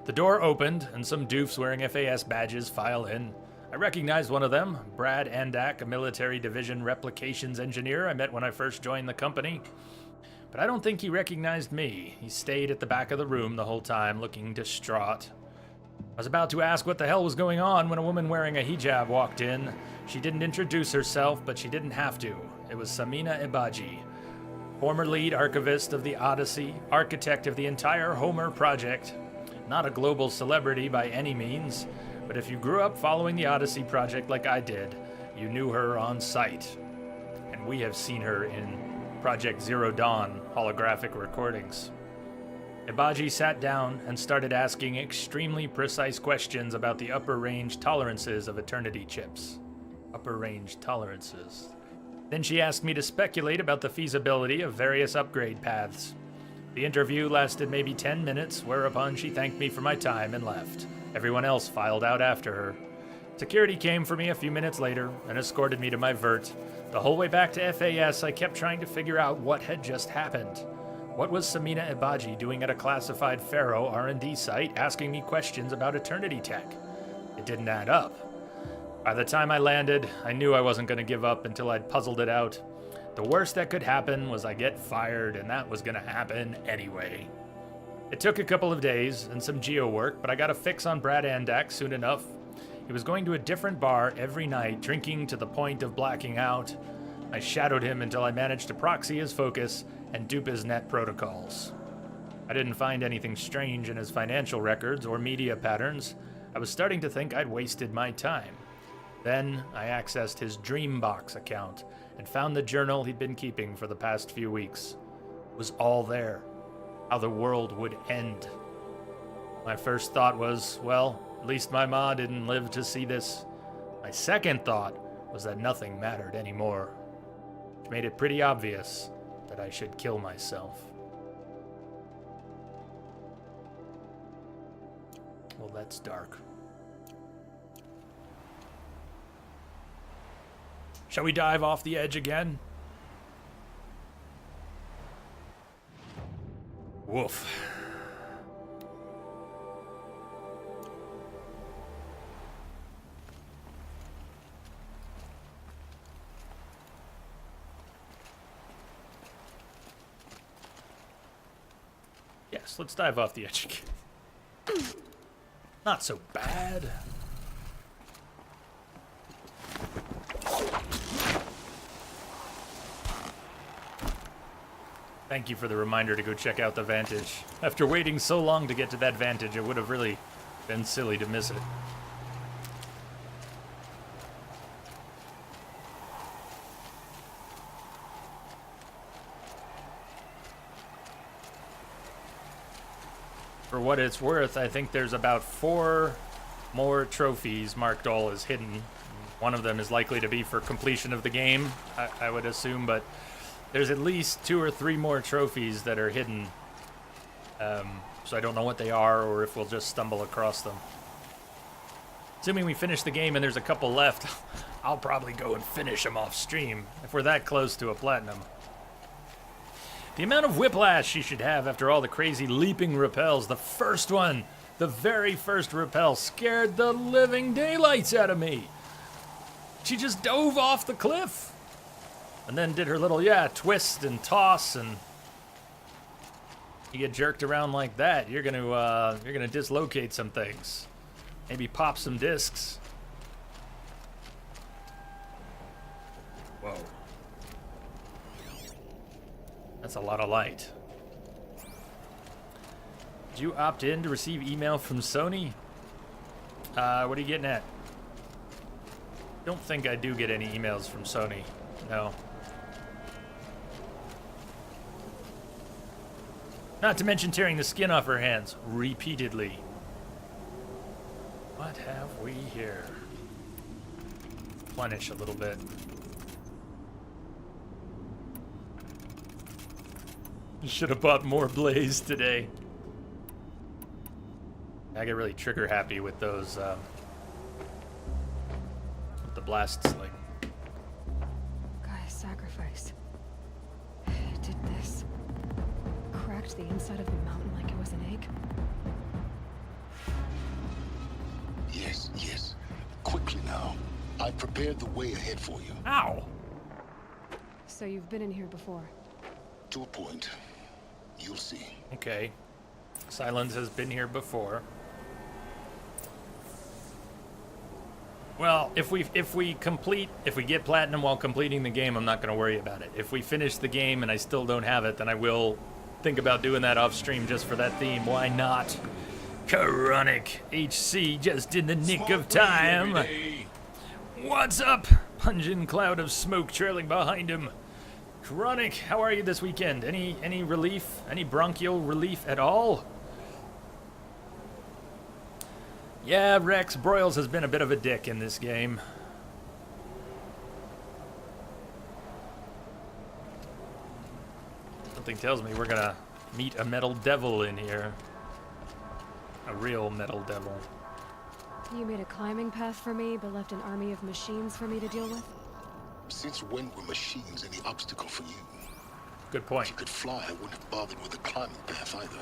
Speaker 1: The door opened, and some doofs wearing FAS badges file in. I recognized one of them, Brad Andak, a military division replications engineer I met when I first joined the company. But I don't think he recognized me. He stayed at the back of the room the whole time, looking distraught. I was about to ask what the hell was going on when a woman wearing a hijab walked in. She didn't introduce herself, but she didn't have to. It was Samina Ebaji, former lead archivist of the Odyssey, architect of the entire Homer project. Not a global celebrity by any means, but if you grew up following the Odyssey project like I did, you knew her on sight. And we have seen her in Project Zero Dawn holographic recordings. Ebaji sat down and started asking extremely precise questions about the upper range tolerances of Eternity chips. Upper range tolerances. Then she asked me to speculate about the feasibility of various upgrade paths. The interview lasted maybe 10 minutes, whereupon she thanked me for my time and left. Everyone else filed out after her. Security came for me a few minutes later and escorted me to my vert. The whole way back to FAS, I kept trying to figure out what had just happened. What was Samina Ebaji doing at a classified Pharaoh R&D site asking me questions about Eternity tech? It didn't add up. By the time I landed, I knew I wasn't going to give up until I'd puzzled it out. The worst that could happen was I get fired, and that was going to happen anyway. It took a couple of days and some geo work, but I got a fix on Brad Andak soon enough. He was going to a different bar every night, drinking to the point of blacking out. I shadowed him until I managed to proxy his focus and dupe his net protocols. I didn't find anything strange in his financial records or media patterns. I was starting to think I'd wasted my time. Then I accessed his Dreambox account and found the journal he'd been keeping for the past few weeks. It was all there. How the world would end. My first thought was, well, at least my ma didn't live to see this. My second thought was that nothing mattered anymore, which made it pretty obvious that I should kill myself. Well, that's dark. Shall we dive off the edge again? Woof. Yes, let's dive off the edge again. Not so bad. Thank you for the reminder to go check out the Vantage. After waiting so long to get to that Vantage, it would have really been silly to miss it. For what it's worth, I think there's about 4 more trophies marked all as hidden. One of them is likely to be for completion of the game, I would assume, but there's at least 2 or 3 more trophies that are hidden. So I don't know what they are or if we'll just stumble across them. Assuming we finish the game and there's a couple left, I'll probably go and finish them off stream if we're that close to a platinum. The amount of whiplash she should have after all the crazy leaping rappels. The first one, the very first rappel, scared the living daylights out of me. She just dove off the cliff. And then did her little, twist and toss, and you get jerked around like that, you're gonna dislocate some things. Maybe pop some discs. Whoa. That's a lot of light. Did you opt in to receive email from Sony? What are you getting at? Don't think I do get any emails from Sony. No. Not to mention tearing the skin off her hands repeatedly. What have we here? Replenish a little bit. Should have bought more Blaze today. I get really trigger happy with those, with the blast sling.
Speaker 4: Gaia's sacrifice. It did this. Cracked the inside of the mountain like it was an egg.
Speaker 7: Yes, yes. Quickly now. I've prepared the way ahead for you.
Speaker 1: Ow!
Speaker 4: So you've been in here before?
Speaker 7: To a point. You'll see.
Speaker 1: Okay. Silence has been here before. Well, if we get platinum while completing the game, I'm not going to worry about it. If we finish the game and I still don't have it, then I will think about doing that off stream just for that theme. Why not? Chronic HC just in the nick of time. What's up? Pungent cloud of smoke trailing behind him. Chronic, how are you this weekend? Any relief? Any bronchial relief at all? Yeah, Rex Broyles has been a bit of a dick in this game. Something tells me we're gonna meet a metal devil in here. A real metal devil.
Speaker 4: You made a climbing path for me, but left an army of machines for me to deal with?
Speaker 7: Since when were machines any obstacle for you?
Speaker 1: Good
Speaker 7: If
Speaker 1: point.
Speaker 7: you could fly, I wouldn't have bothered with the climbing path either.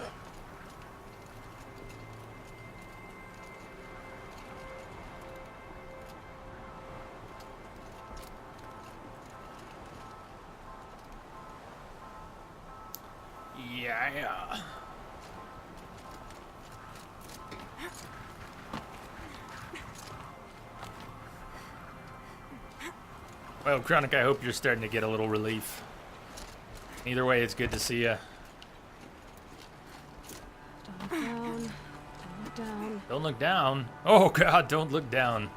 Speaker 1: Yeah. Well, Chronic, I hope you're starting to get a little relief. Either way, it's good to see you.
Speaker 4: Don't look down. Don't look down.
Speaker 1: Don't look down. Oh, God, don't look down.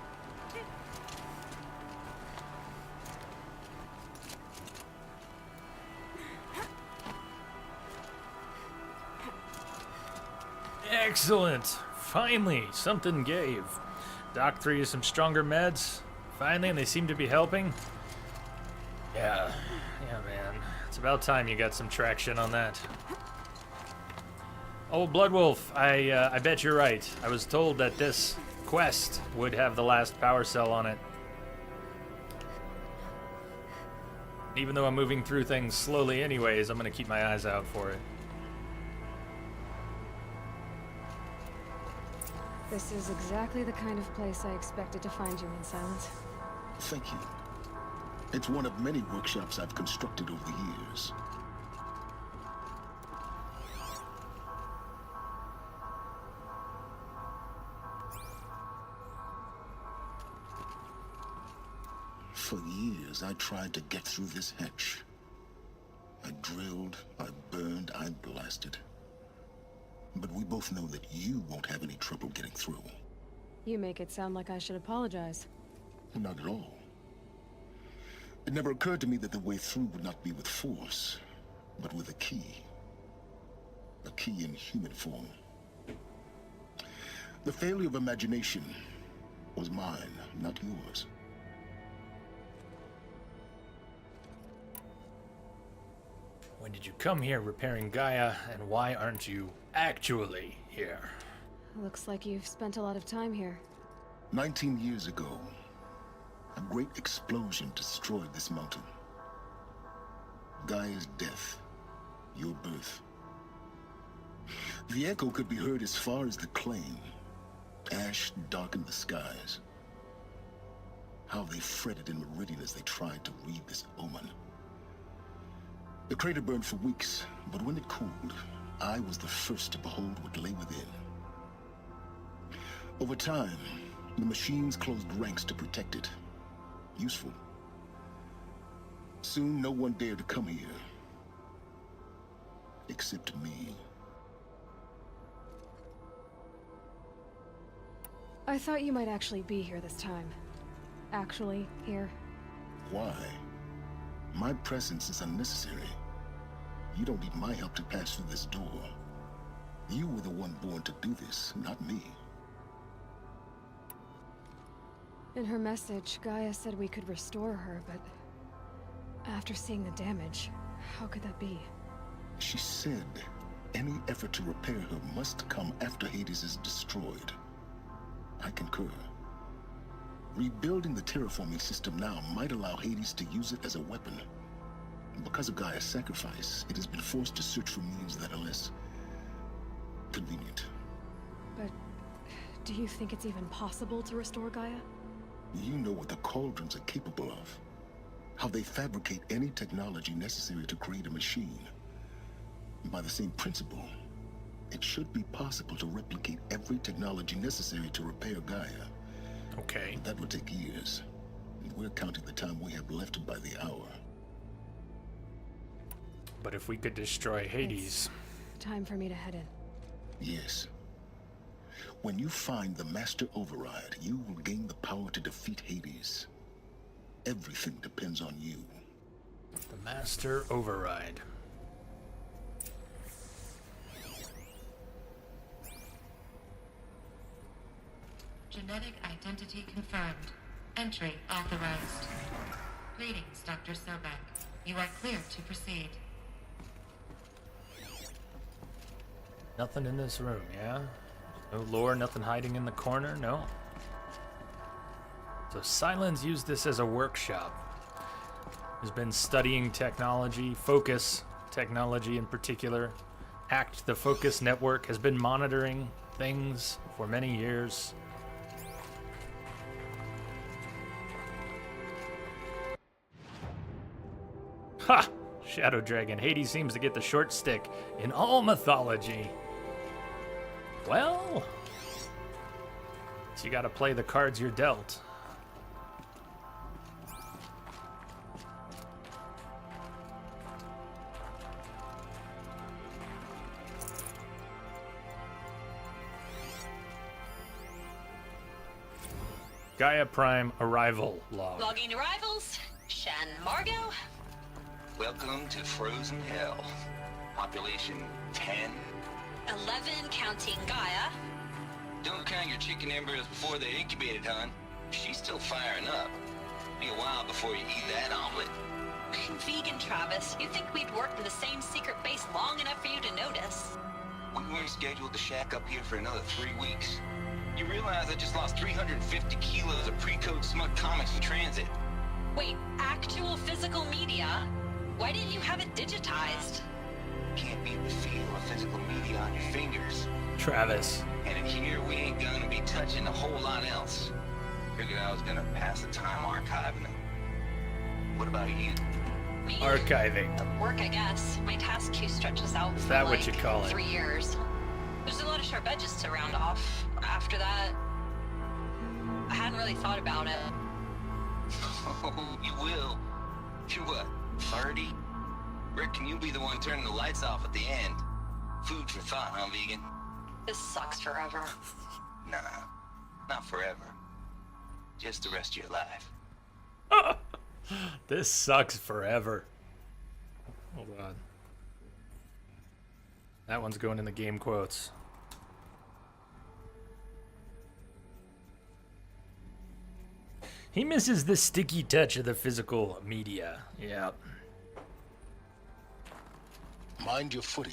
Speaker 1: Excellent. Finally, something gave. Doc 3 is some stronger meds. Finally, and they seem to be helping. Yeah, man. It's about time you got some traction on that. Oh, Bloodwolf, I bet you're right. I was told that this quest would have the last power cell on it. Even though I'm moving through things slowly anyways, I'm gonna keep my eyes out for it.
Speaker 4: This is exactly the kind of place I expected to find you in, Silence.
Speaker 7: Thank you. It's one of many workshops I've constructed over the years. For years, I tried to get through this hatch. I drilled, I I'm blasted. But we both know that you won't have any trouble getting through.
Speaker 4: You make it sound like I should apologize.
Speaker 7: Not at all. It never occurred to me that the way through would not be with force, but with a key. A key in human form. The failure of imagination was mine, not yours.
Speaker 1: When did you come here repairing Gaia, and why aren't you actually here?
Speaker 4: Looks like you've spent a lot of time here.
Speaker 7: 19 years ago, a great explosion destroyed this mountain. Gaia's death, your birth. The echo could be heard as far as the Claim. Ash darkened the skies. How they fretted in Meridian as they tried to read this omen. The crater burned for weeks, but when it cooled, I was the first to behold what lay within. Over time, the machines closed ranks to protect it. Useful. Soon, no one dared to come here. Except me.
Speaker 4: I thought you might actually be here this time. Actually, here.
Speaker 7: Why? My presence is unnecessary. You don't need my help to pass through this door. You were the one born to do this, not me.
Speaker 4: In her message, Gaia said we could restore her, but after seeing the damage, how could that be?
Speaker 7: She said any effort to repair her must come after Hades is destroyed. I concur. Rebuilding the terraforming system now might allow Hades to use it as a weapon. Because of Gaia's sacrifice, it has been forced to search for means that are less convenient.
Speaker 4: But do you think it's even possible to restore Gaia?
Speaker 7: You know what the Cauldrons are capable of. How they fabricate any technology necessary to create a machine. By the same principle, it should be possible to replicate every technology necessary to repair Gaia.
Speaker 1: Okay.
Speaker 7: But that would take years. And we're counting the time we have left by the hour.
Speaker 1: But if we could destroy Hades...
Speaker 4: Time for me to head in.
Speaker 7: Yes. When you find the Master Override, you will gain the power to defeat Hades. Everything depends on you.
Speaker 1: The Master Override.
Speaker 8: Genetic identity confirmed. Entry authorized. Greetings, Dr. Sobek. You are clear to proceed.
Speaker 1: Nothing in this room, yeah? No lore, nothing hiding in the corner, no? So Sylens used this as a workshop. Has been studying technology, Focus technology in particular. Hacked the Focus network, has been monitoring things for many years. Ha! Shadow Dragon. Hades seems to get the short stick in all mythology. Well, so you gotta play the cards you're dealt. Gaia Prime arrival log.
Speaker 9: Logging arrivals. Shan Margot.
Speaker 3: Welcome to Frozen Hell. Population 10.
Speaker 9: 11 counting Gaia.
Speaker 3: Don't count your chicken embers before they're incubated, hon. She's still firing up. Be a while before you eat that omelet.
Speaker 9: Vegan Travis, you think we'd worked in the same secret base long enough for you to notice?
Speaker 3: We weren't scheduled to shack up here for another 3 weeks. You realize I just lost 350 kilos of pre-code smut comics in transit.
Speaker 9: Wait, actual physical media? Why didn't you have it digitized?
Speaker 3: Can't beat the feel of physical media on your fingers.
Speaker 1: Travis.
Speaker 3: And in here, we ain't gonna be touching a whole lot else. Figured I was gonna pass the time archiving them. What about you?
Speaker 9: Me?
Speaker 1: Archiving.
Speaker 9: Work, I guess. My task queue stretches out
Speaker 1: Is
Speaker 9: for
Speaker 1: that
Speaker 9: like
Speaker 1: what you call it?
Speaker 9: 3 years. There's a lot of sharp edges to round off. After that, I hadn't really thought about it.
Speaker 3: Oh, you will. You're what, 30?
Speaker 10: Rick, can you be the one turning the lights off at the end? Food for thought, huh, vegan?
Speaker 9: This sucks forever.
Speaker 10: Nah, not forever. Just the rest of your life.
Speaker 1: This sucks forever. Hold on. That one's going in the game quotes. He misses the sticky touch of the physical media. Yeah.
Speaker 7: Mind your footing.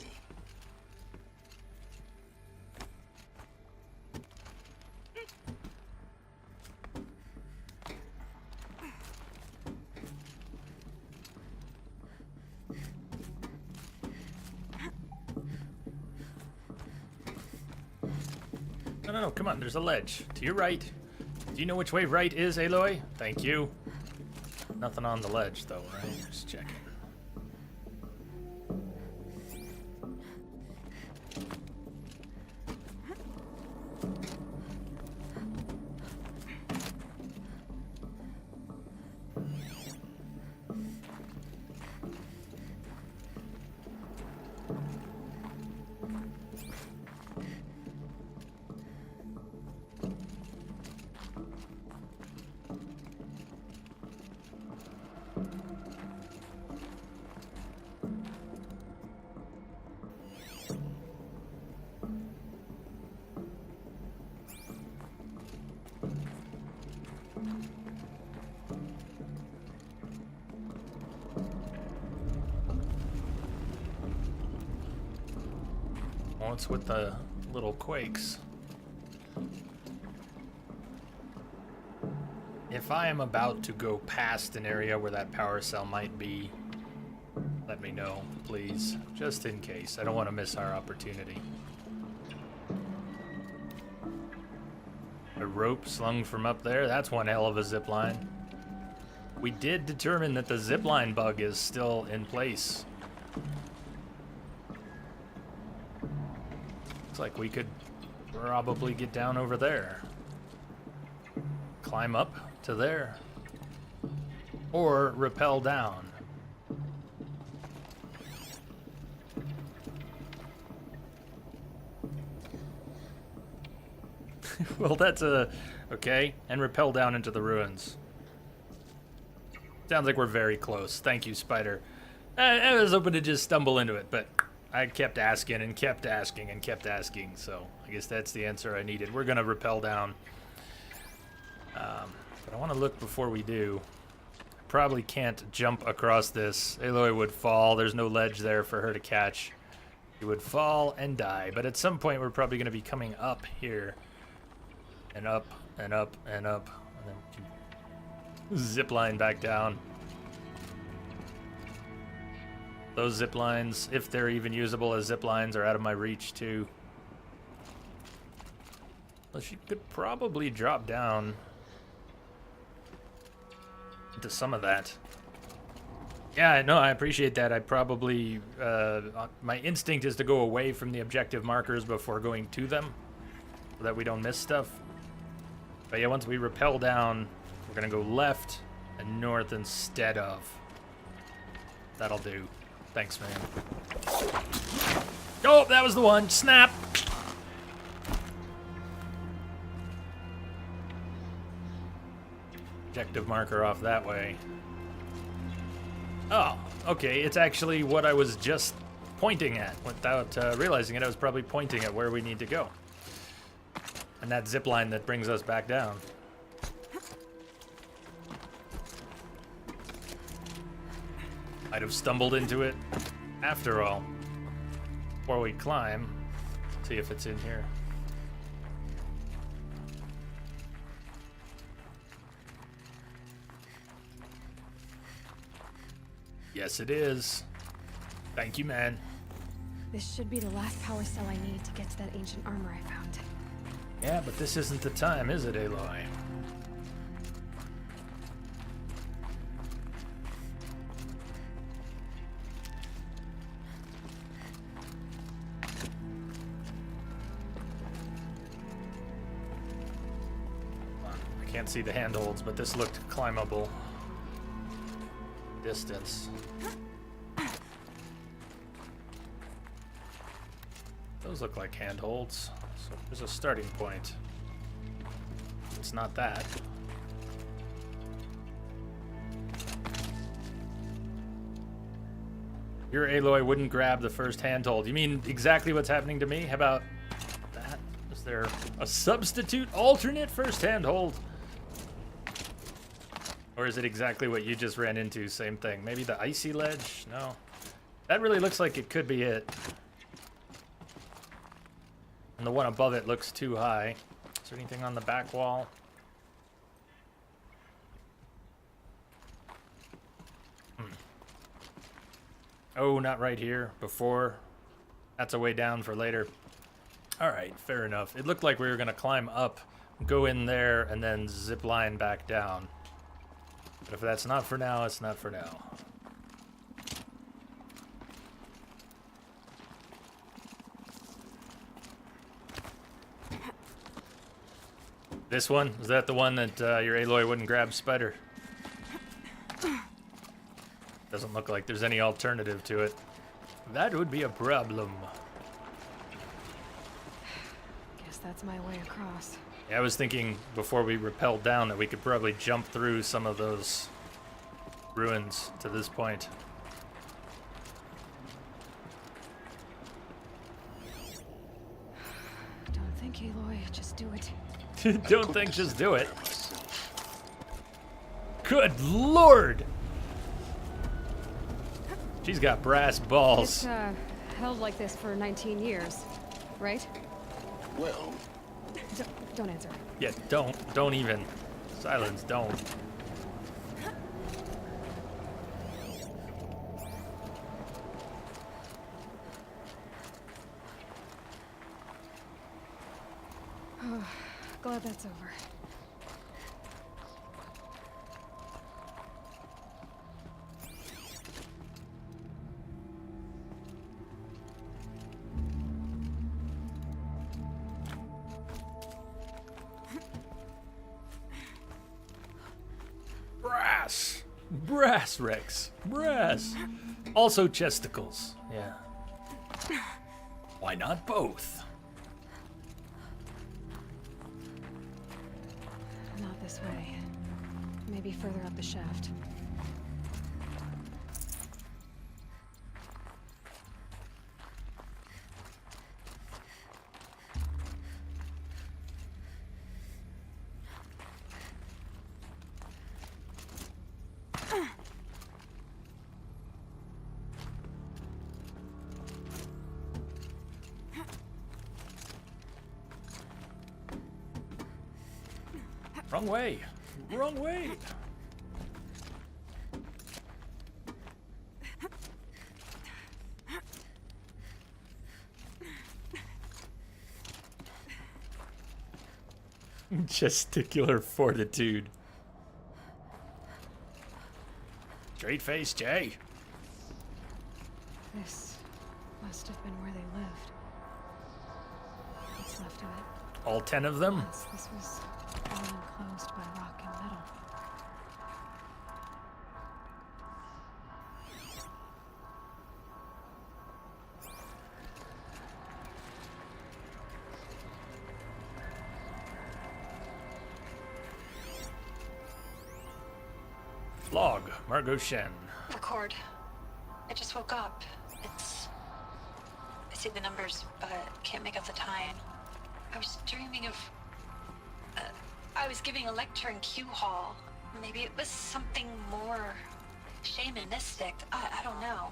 Speaker 1: No, come on, there's a ledge. To your right. Do you know which way right is, Aloy? Thank you. Nothing on the ledge, though, right? Just checking. What's with the little quakes? If I am about to go past an area where that power cell might be, let me know, please. Just in case. I don't want to miss our opportunity. A rope slung from up there? That's one hell of a zip line. We did determine that the zipline bug is still in place. Looks like we could probably get down over there. Climb up to there. Or rappel down. Well, that's a... okay. And rappel down into the ruins. Sounds like we're very close. Thank you, Spider. I was hoping to just stumble into it, but I kept asking and kept asking and kept asking, so I guess that's the answer I needed. We're going to rappel down. But I want to look before we do. I probably can't jump across this. Aloy would fall. There's no ledge there for her to catch. She would fall and die. But at some point, we're probably going to be coming up here. And up and up and up. And then zip line back down. Those zip lines, if they're even usable as zip lines, are out of my reach too. Well, she could probably drop down into some of that. Yeah, no, I appreciate that. I probably, my instinct is to go away from the objective markers before going to them, so that we don't miss stuff. But yeah, once we rappel down, we're gonna go left and north instead of. That'll do. Thanks, man. Oh, that was the one. Snap! Objective marker off that way. Oh, okay. It's actually what I was just pointing at. Without realizing it, I was probably pointing at where we need to go. And that zip line that brings us back down. Might have stumbled into it after all. Before we climb, see if it's in here. Yes, it is. Thank you, man.
Speaker 4: This should be the last power cell I need to get to that ancient armor I found.
Speaker 1: Yeah, but this isn't the time, is it, Aloy? I can't see the handholds, but this looked climbable. Distance. Those look like handholds. So there's a starting point. It's not that. Your Aloy wouldn't grab the first handhold. You mean exactly what's happening to me? How about that? Is there a substitute alternate first handhold? Or is it exactly what you just ran into? Same thing. Maybe the icy ledge? No. That really looks like it could be it. And the one above it looks too high. Is there anything on the back wall? Oh, not right here. Before. That's a way down for later. Alright, fair enough. It looked like we were going to climb up, go in there, and then zip line back down. But if that's not for now, it's not for now. This one? Is that the one that your Aloy wouldn't grab Spider? Doesn't look like there's any alternative to it. That would be a problem.
Speaker 4: Guess that's my way across.
Speaker 1: Yeah, I was thinking before we rappelled down that we could probably jump through some of those ruins to this point.
Speaker 4: Don't think, Aloy. Just do it.
Speaker 1: Don't think, just do it. Good lord! She's got brass balls.
Speaker 4: It's held like this for 19 years, right?
Speaker 7: Well,
Speaker 4: Don't answer.
Speaker 1: Yeah, don't even. Silence, don't.
Speaker 4: Glad that's over.
Speaker 1: Brass! Brass, Rex. Brass. Also chesticles. Yeah. Why not both?
Speaker 4: Not this way. Maybe further up the shaft.
Speaker 1: Wrong way. Wrong way. Gesticular fortitude. Straight face, Jay.
Speaker 4: This must have been where they lived. What's left of it.
Speaker 1: All 10 of them?
Speaker 4: Once this was all enclosed by rock and metal.
Speaker 1: Log, Margot Shen.
Speaker 9: Record. I just woke up. I see the numbers, but can't make out the time. I was dreaming of... I was giving a lecture in Q Hall. Maybe it was something more shamanistic. I don't know.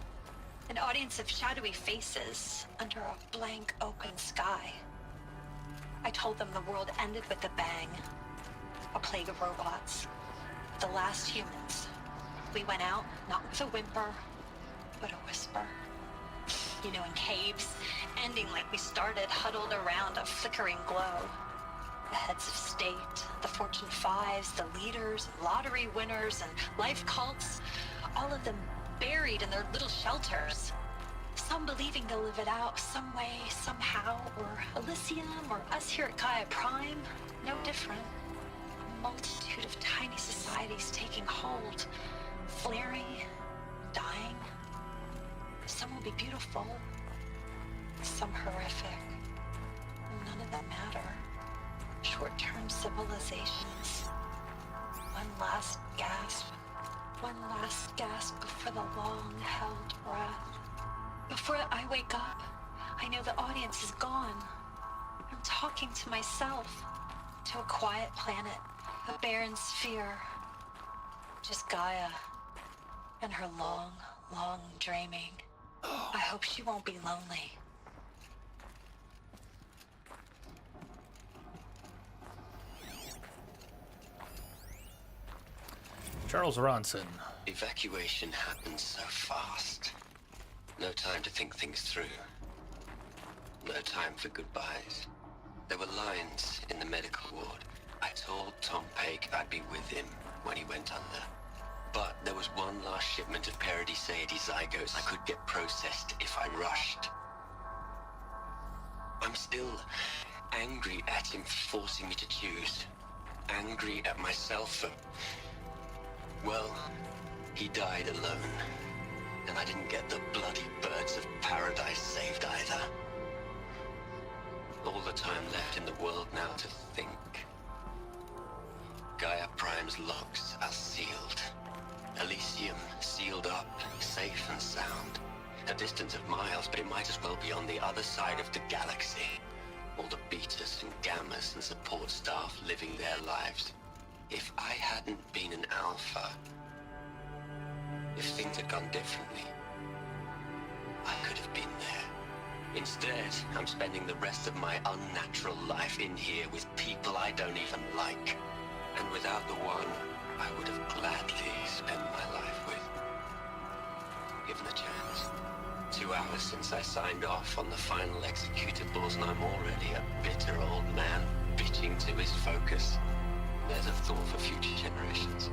Speaker 9: An audience of shadowy faces under a blank open sky. I told them the world ended with a bang. A plague of robots. The last humans. We went out, not with a whimper, but a whisper. You know, in caves, ending like we started, huddled around a flickering glow. The heads of state, the Fortune 5s, the leaders, lottery winners, and life cults, all of them buried in their little shelters. Some believing they'll live it out some way, somehow, or Elysium, or us here at Gaia Prime, no different. A multitude of tiny societies taking hold, flaring, dying. Some will be beautiful, some horrific. None of them matter. Short-term civilizations. One last gasp. One last gasp for the long-held breath. Before I wake up, I know the audience is gone. I'm talking to myself. To a quiet planet. A barren sphere. Just Gaia. And her long, long dreaming. I hope she won't be lonely.
Speaker 1: Charles Ronson.
Speaker 3: Evacuation happened so fast. No time to think things through. No time for goodbyes. There were lines in the medical ward. I told Tom Pake I'd be with him when he went under. But there was one last shipment of Paradiseidae zygotes I could get processed if I rushed. I'm still angry at him for forcing me to choose. Angry at myself for... Well, he died alone. And I didn't get the bloody birds of paradise saved either. All the time left in the world now to think. Gaia Prime's locks are sealed. Elysium sealed up, safe and sound. A distance of miles, but it might as well be on the other side of the galaxy. All the betas and gammas and support staff living their lives. If I hadn't been an alpha, if things had gone differently, I could have been there. Instead, I'm spending the rest of my unnatural life in here with people I don't even like. And without the one I would have gladly spent my life with. Given a chance. 2 hours since I signed off on the final executables and I'm already a bitter old man bitching to his focus. There's a thought for future generations.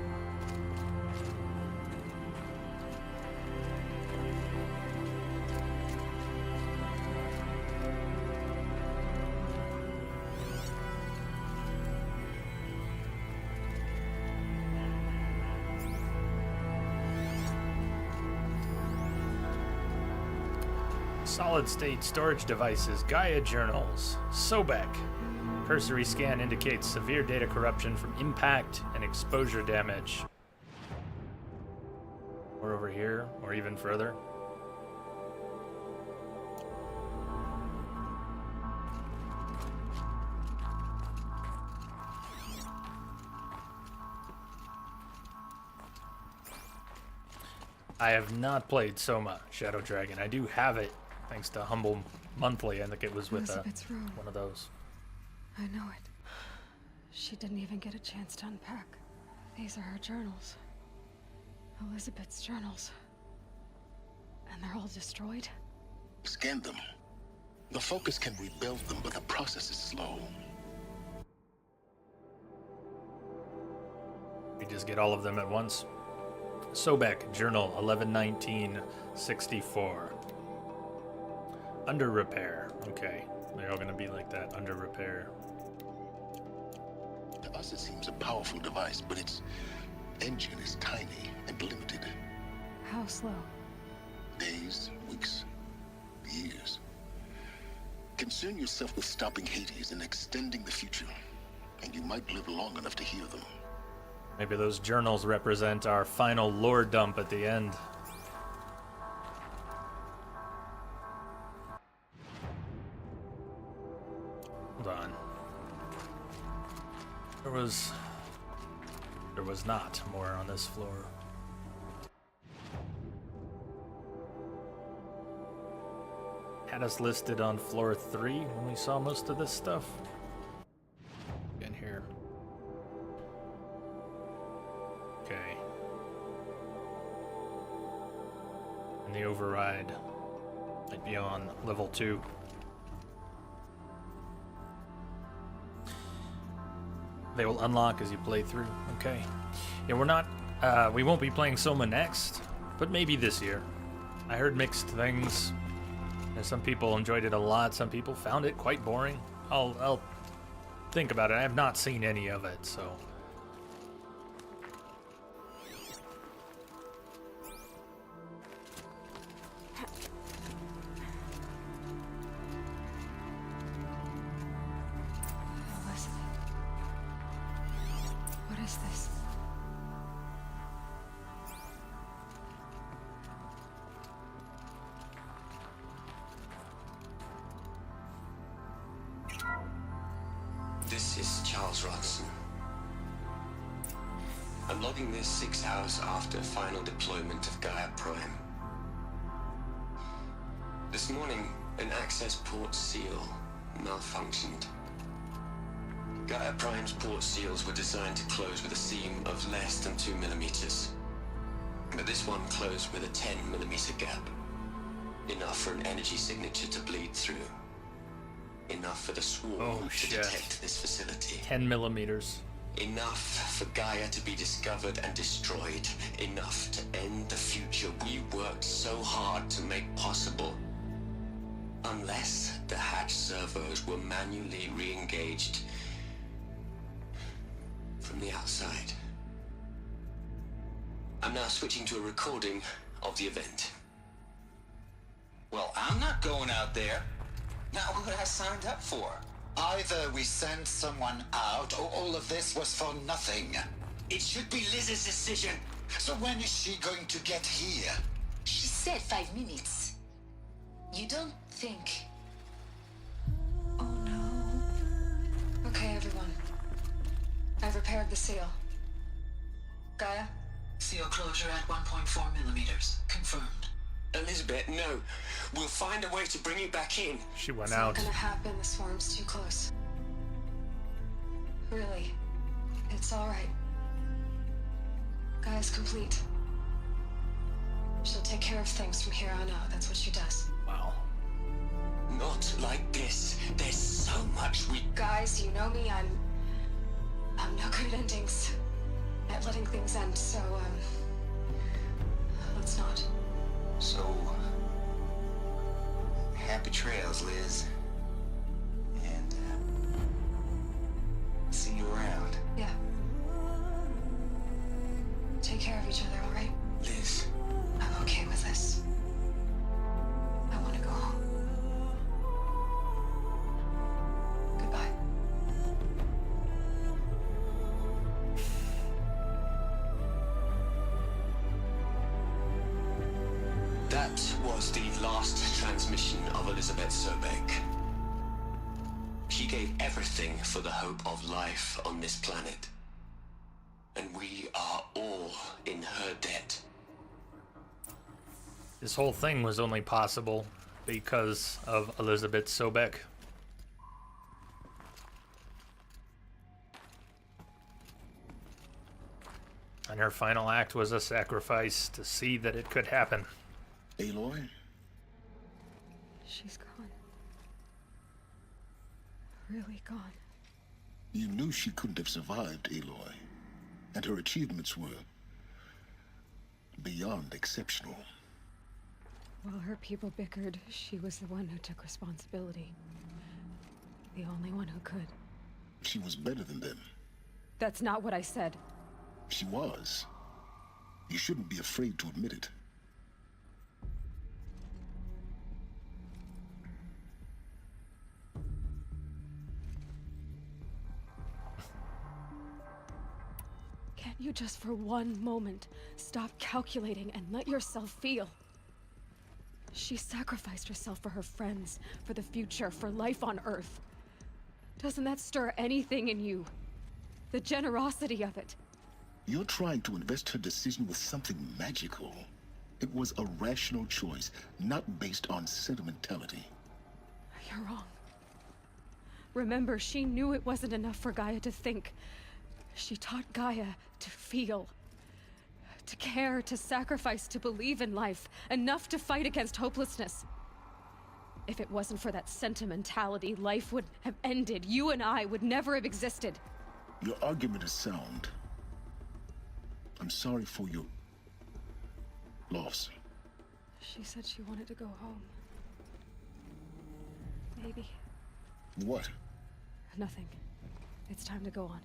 Speaker 1: Solid-state storage devices, Gaia journals, Sobek. Cursory scan indicates severe data corruption from impact and exposure damage. Or over here, or even further. I have not played Soma Shadow Dragon. I do have it, thanks to Humble Monthly. I think it was with
Speaker 4: Elizabeth's room.
Speaker 1: one of those.
Speaker 4: I know it. She didn't even get a chance to unpack. These are her journals. Elizabeth's journals. And they're all destroyed?
Speaker 7: Scan them. The Focus can rebuild them, but the process is slow.
Speaker 1: We just get all of them at once. Sobek, Journal, 11/19/64. Under repair. Okay. They're all going to be like that. Under repair.
Speaker 7: To us, it seems a powerful device, but its engine is tiny and limited.
Speaker 4: How slow?
Speaker 7: Days, weeks, years. Concern yourself with stopping Hades and extending the future, and you might live long enough to hear them.
Speaker 1: Maybe those journals represent our final lore dump at the end. Hold on. There was not more on this floor. Had us listed on floor 3 when we saw most of this stuff. In here. Okay. And the override might be on level 2. They will unlock as you play through. Okay. Yeah, we won't be playing Soma next, but maybe this year. I heard mixed things. And some people enjoyed it a lot. Some people found it quite boring. I'll think about it. I have not seen any of it, so.
Speaker 3: is Charles Ronson. I'm logging this 6 hours after final deployment of Gaia Prime. This morning, an access port seal malfunctioned. Gaia Prime's port seals were designed to close with a seam of less than 2 millimeters. But this one closed with a 10 millimeter gap. Enough for an energy signature to bleed through. Enough for the swarm to detect this facility.
Speaker 1: 10 millimeters.
Speaker 3: Enough for Gaia to be discovered and destroyed. Enough to end the future we worked so hard to make possible. Unless the hatch servos were manually re-engaged from the outside. I'm now switching to a recording of the event.
Speaker 10: Well, I'm not going out there. Not what I signed up for.
Speaker 5: Either we send someone out, or all of this was for nothing.
Speaker 10: It should be Liz's decision.
Speaker 5: So when is she going to get here?
Speaker 11: She said 5 minutes. You don't think...
Speaker 4: Oh no. Okay, everyone. I've repaired the seal. Gaia?
Speaker 11: Seal closure at 1.4 millimeters. Confirmed.
Speaker 3: Elizabeth, no. We'll find a way to bring you back in.
Speaker 1: She went
Speaker 4: It's
Speaker 1: out.
Speaker 4: not gonna happen. The swarm's too close. Really. It's alright. Gaia's complete. She'll take care of things from here on out. That's what she does.
Speaker 1: Wow.
Speaker 3: Not like this. There's so much we...
Speaker 4: Guys, you know me. I'm no good at endings. At letting things end, so, let's not.
Speaker 10: So, happy trails, Liz. And, see you around.
Speaker 4: Yeah. Take care of each other, alright?
Speaker 3: Liz.
Speaker 4: I'm okay with this. I want to go home. Goodbye.
Speaker 3: That was the last transmission of Elizabeth Sobeck. She gave everything for the hope of life on this planet. And we are all in her debt.
Speaker 1: This whole thing was only possible because of Elizabeth Sobeck. And her final act was a sacrifice to see that it could happen.
Speaker 7: Aloy?
Speaker 4: She's gone. Really gone.
Speaker 7: You knew she couldn't have survived, Aloy. And her achievements were beyond exceptional.
Speaker 4: While her people bickered, she was the one who took responsibility. The only one who could.
Speaker 7: She was better than them.
Speaker 4: That's not what I said.
Speaker 7: She was. You shouldn't be afraid to admit it.
Speaker 4: Can't you just for one moment stop calculating and let yourself feel? She sacrificed herself for her friends, for the future, for life on Earth. Doesn't that stir anything in you? The generosity of it.
Speaker 7: You're trying to invest her decision with something magical. It was a rational choice, not based on sentimentality.
Speaker 4: You're wrong. Remember, she knew it wasn't enough for Gaia to think. She taught Gaia to feel. To care, to sacrifice, to believe in life. Enough to fight against hopelessness. If it wasn't for that sentimentality, life would have ended. You and I would never have existed.
Speaker 7: Your argument is sound. I'm sorry for your loss.
Speaker 4: She said she wanted to go home. Maybe.
Speaker 7: What?
Speaker 4: Nothing. It's time to go on.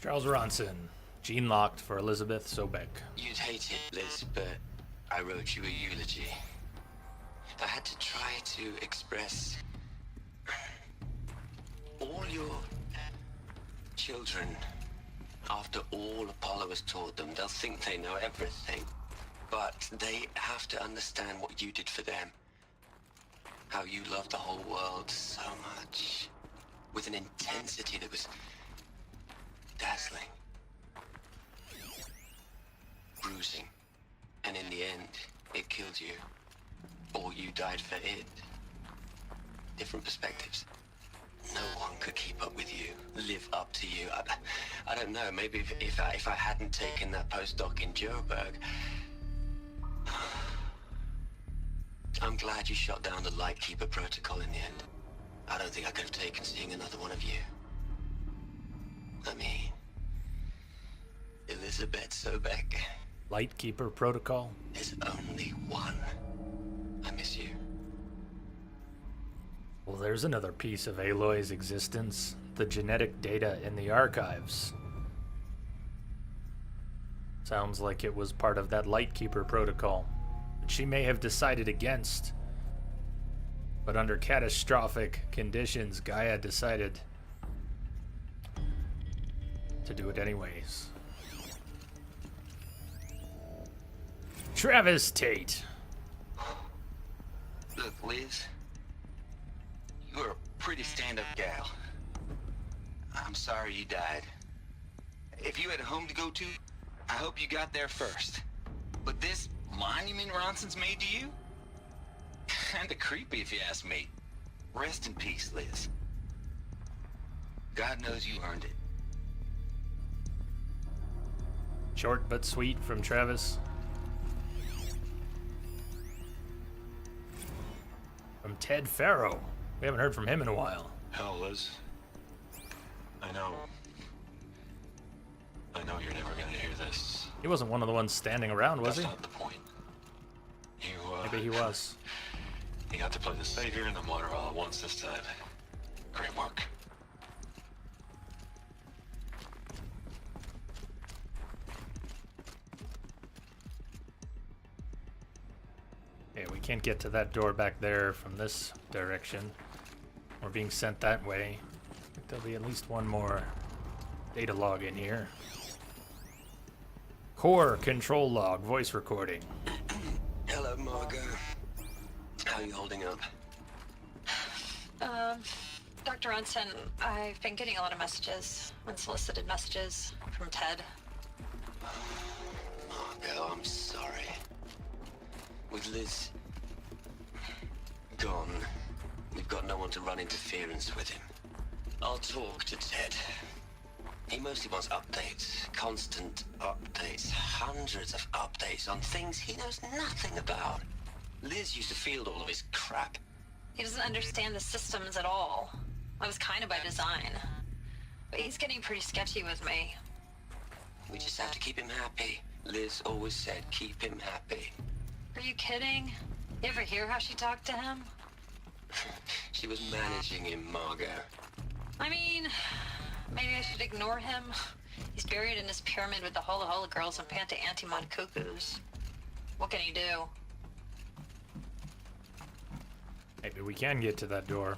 Speaker 1: Charles Ronson, gene locked for Elizabeth Sobeck.
Speaker 3: You'd hate it, Liz, but I wrote you a eulogy. I had to try to express all your children. After all Apollo has taught them, they'll think they know everything. But they have to understand what you did for them. How you loved the whole world so much. With an intensity that was dazzling. Bruising. And in the end, it killed you. Or you died for it. Different perspectives. No one could keep up with you, live up to you. I don't know, maybe if I hadn't taken that postdoc in Joburg. I'm glad you shot down the Lightkeeper protocol in the end. I don't think I could have taken seeing another one of you. I mean, Elizabeth Sobek.
Speaker 1: Lightkeeper protocol?
Speaker 3: There's only one. I miss you.
Speaker 1: Well, there's another piece of Aloy's existence. The genetic data in the archives. Sounds like it was part of that Lightkeeper protocol. Which she may have decided against. But under catastrophic conditions, Gaia decided to do it anyways. Travis Tate.
Speaker 10: Look, Liz. You're a pretty stand-up gal. I'm sorry you died. If you had a home to go to, I hope you got there first. But this monument Ronson's made to you? Kinda creepy if you ask me. Rest in peace, Liz. God knows you earned it.
Speaker 1: Short but sweet from Travis. From Ted Farrow. We haven't heard from him in a while.
Speaker 12: Hell, Liz. I know you're never gonna hear this.
Speaker 1: He wasn't one of the ones standing around, was he?
Speaker 12: That's not the point.
Speaker 1: Maybe he was.
Speaker 12: You got to play the savior and the martyr all at once this time. Great work.
Speaker 1: Yeah, we can't get to that door back there from this direction. We're being sent that way. I think there'll be at least one more data log in here. Core control log, voice recording.
Speaker 3: Hello, Margot. How are you holding up?
Speaker 9: Dr. Ronson, I've been getting a lot of messages, unsolicited messages from Ted.
Speaker 3: Margot, I'm sorry. With Liz gone, we've got no one to run interference with him. I'll talk to Ted. He mostly wants updates, constant updates, hundreds of updates on things he knows nothing about. Liz used to field all of his crap.
Speaker 9: He doesn't understand the systems at all. That was kind of by design. But he's getting pretty sketchy with me.
Speaker 3: We just have to keep him happy. Liz always said keep him happy.
Speaker 9: Are you kidding? You ever hear how she talked to him?
Speaker 3: She was managing him, Margot.
Speaker 9: I mean, maybe I should ignore him. He's buried in his pyramid with the Hola Hola girls and Panta Antimon cuckoos. What can he do?
Speaker 1: Maybe we can get to that door.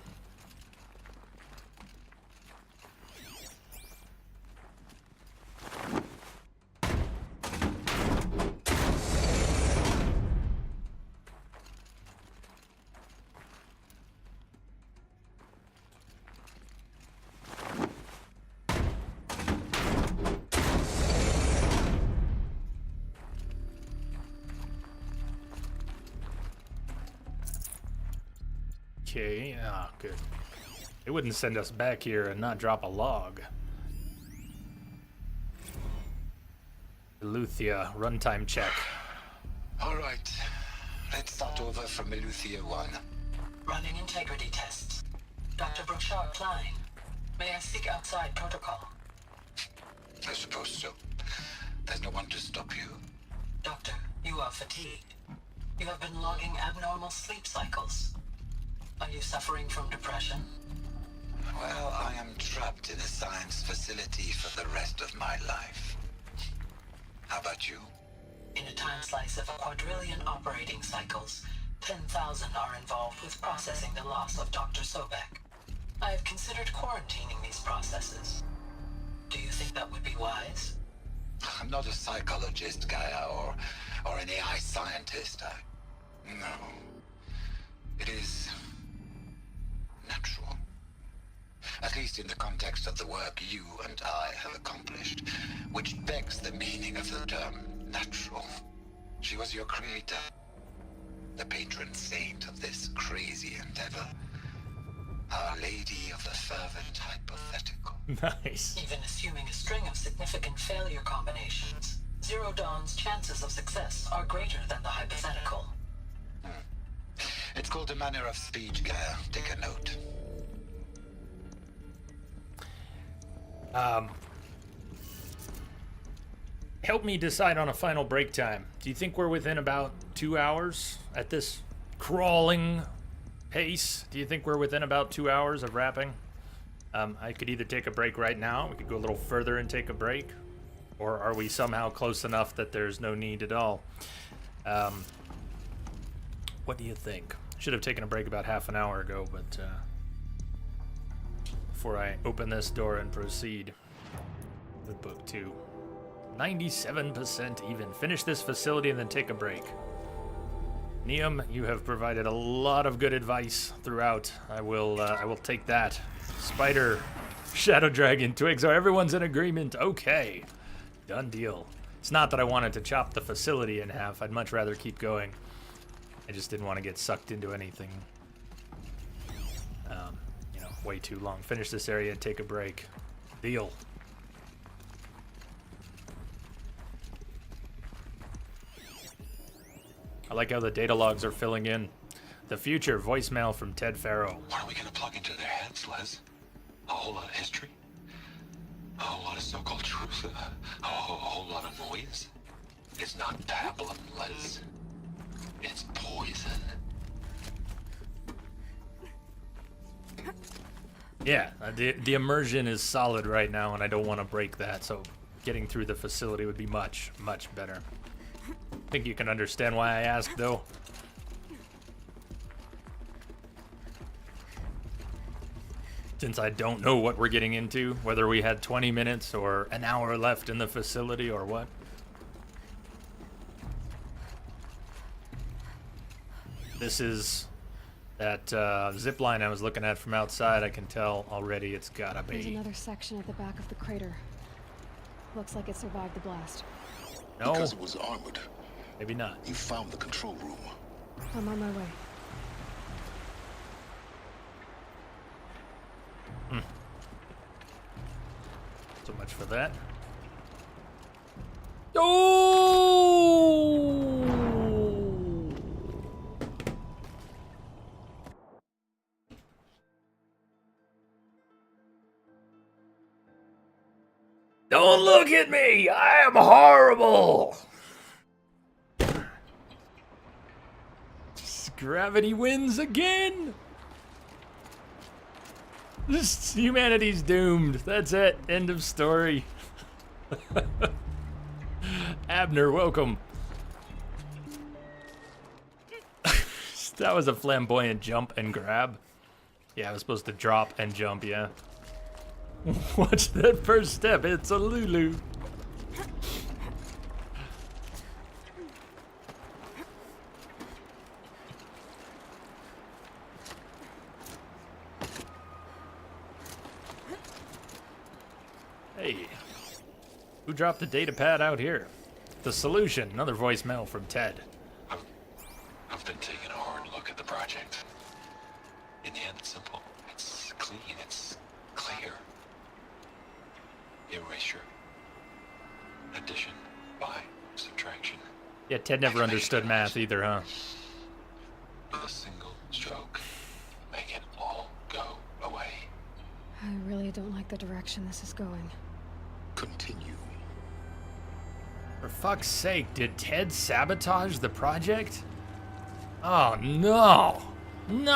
Speaker 1: Okay, good. It wouldn't send us back here and not drop a log. Eleuthia, runtime check.
Speaker 5: All right. Let's start over from Eleuthia 1.
Speaker 13: Running integrity tests. Dr. Brochard Klein, may I speak outside protocol?
Speaker 5: I suppose so. There's no one to stop you.
Speaker 13: Doctor, you are fatigued. You have been logging abnormal sleep cycles. Are you suffering from depression?
Speaker 5: Well, I am trapped in a science facility for the rest of my life. How about you?
Speaker 13: In a time slice of a quadrillion operating cycles, 10,000 are involved with processing the loss of Dr. Sobek. I have considered quarantining these processes. Do you think that would be wise?
Speaker 5: I'm not a psychologist, Gaia, or an AI scientist. No. It is natural. At least in the context of the work you and I have accomplished, which begs the meaning of the term natural. She was your creator, the patron saint of this crazy endeavor. Our Lady of the Fervent Hypothetical.
Speaker 1: Nice.
Speaker 13: Even assuming a string of significant failure combinations, Zero Dawn's chances of success are greater than the hypothetical.
Speaker 5: It's called a manner of speech, Gaia. Take a note.
Speaker 1: Help me decide on a final break time. Do you think we're within about 2 hours at this crawling pace? Do you think we're within about 2 hours of wrapping? I could either take a break right now, we could go a little further and take a break, or are we somehow close enough that there's no need at all? What do you think? Should have taken a break about half an hour ago, but before I open this door and proceed with book 2. 97% even. Finish this facility and then take a break. Neum, you have provided a lot of good advice throughout. I will take that. Spider, Shadow Dragon, Twixar, everyone's in agreement. Okay, done deal. It's not that I wanted to chop the facility in half. I'd much rather keep going. I just didn't want to get sucked into anything, you know, way too long. Finish this area and take a break. Deal. I like how the data logs are filling in. The future, voicemail from Ted Farrow.
Speaker 12: What are we gonna plug into their heads, Les? A whole lot of history? A whole lot of so-called truth? A whole lot of noise? It's not pablum, Les. It's poison.
Speaker 1: Yeah, the immersion is solid right now, and I don't want to break that, so getting through the facility would be much, much better. I think you can understand why I asked, though. Since I don't know what we're getting into, whether we had 20 minutes or an hour left in the facility or what. This is that zip line I was looking at from outside. I can tell already it's gotta be.
Speaker 4: There's another section at the back of the crater. Looks like it survived the blast.
Speaker 1: No.
Speaker 7: Because it was armored.
Speaker 1: Maybe not.
Speaker 7: You found the control room.
Speaker 4: I'm on my way.
Speaker 1: So much for that. Oh! Don't look at me! I am horrible! Gravity wins again! Humanity's doomed. That's it. End of story. Abner, welcome. That was a flamboyant jump and grab. Yeah, I was supposed to drop and jump, yeah. Watch that first step. It's a Lulu. Hey, who dropped the data pad out here? The solution, another voicemail from Ted.
Speaker 12: I've been taking a hard look at the project. In the end, it's simple. It's clean. It's clear. Erasure. Addition. By. Subtraction.
Speaker 1: Yeah, Ted never understood math either, huh?
Speaker 12: With a single stroke. Make it all go away.
Speaker 4: I really don't like the direction this is going.
Speaker 7: Continue.
Speaker 1: For fuck's sake, did Ted sabotage the project? Oh no! No!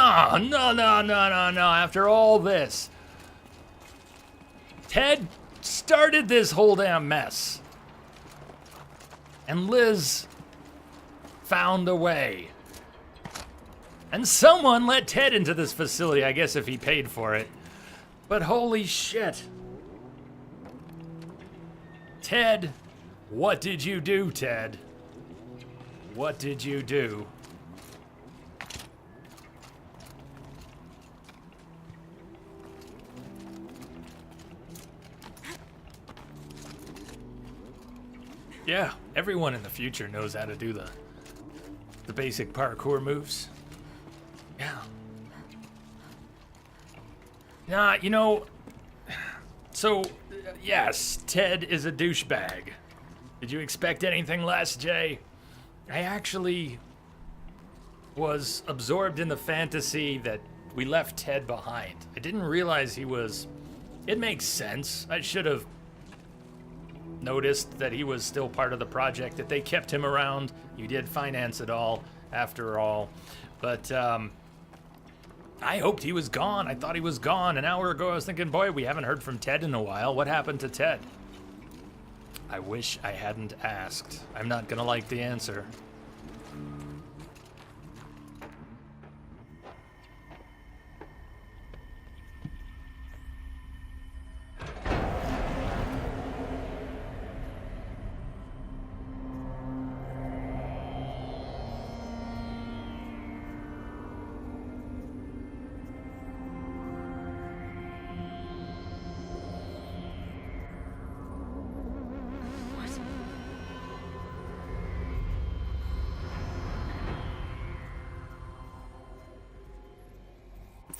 Speaker 1: After all this, Ted started this whole damn mess. And Liz found a way. And someone let Ted into this facility, I guess if he paid for it. But holy shit. Ted What did you do, Ted? What did you do? Yeah, everyone in the future knows how to do the basic parkour moves. Yeah. Nah, you know, so, yes, Ted is a douchebag. Did you expect anything less, Jay? I actually was absorbed in the fantasy that we left Ted behind. I didn't realize he was... It makes sense. I should have noticed that he was still part of the project, that they kept him around. You did finance it all, after all. But, I hoped he was gone. I thought he was gone. An hour ago, I was thinking, boy, we haven't heard from Ted in a while. What happened to Ted? I wish I hadn't asked. I'm not gonna like the answer.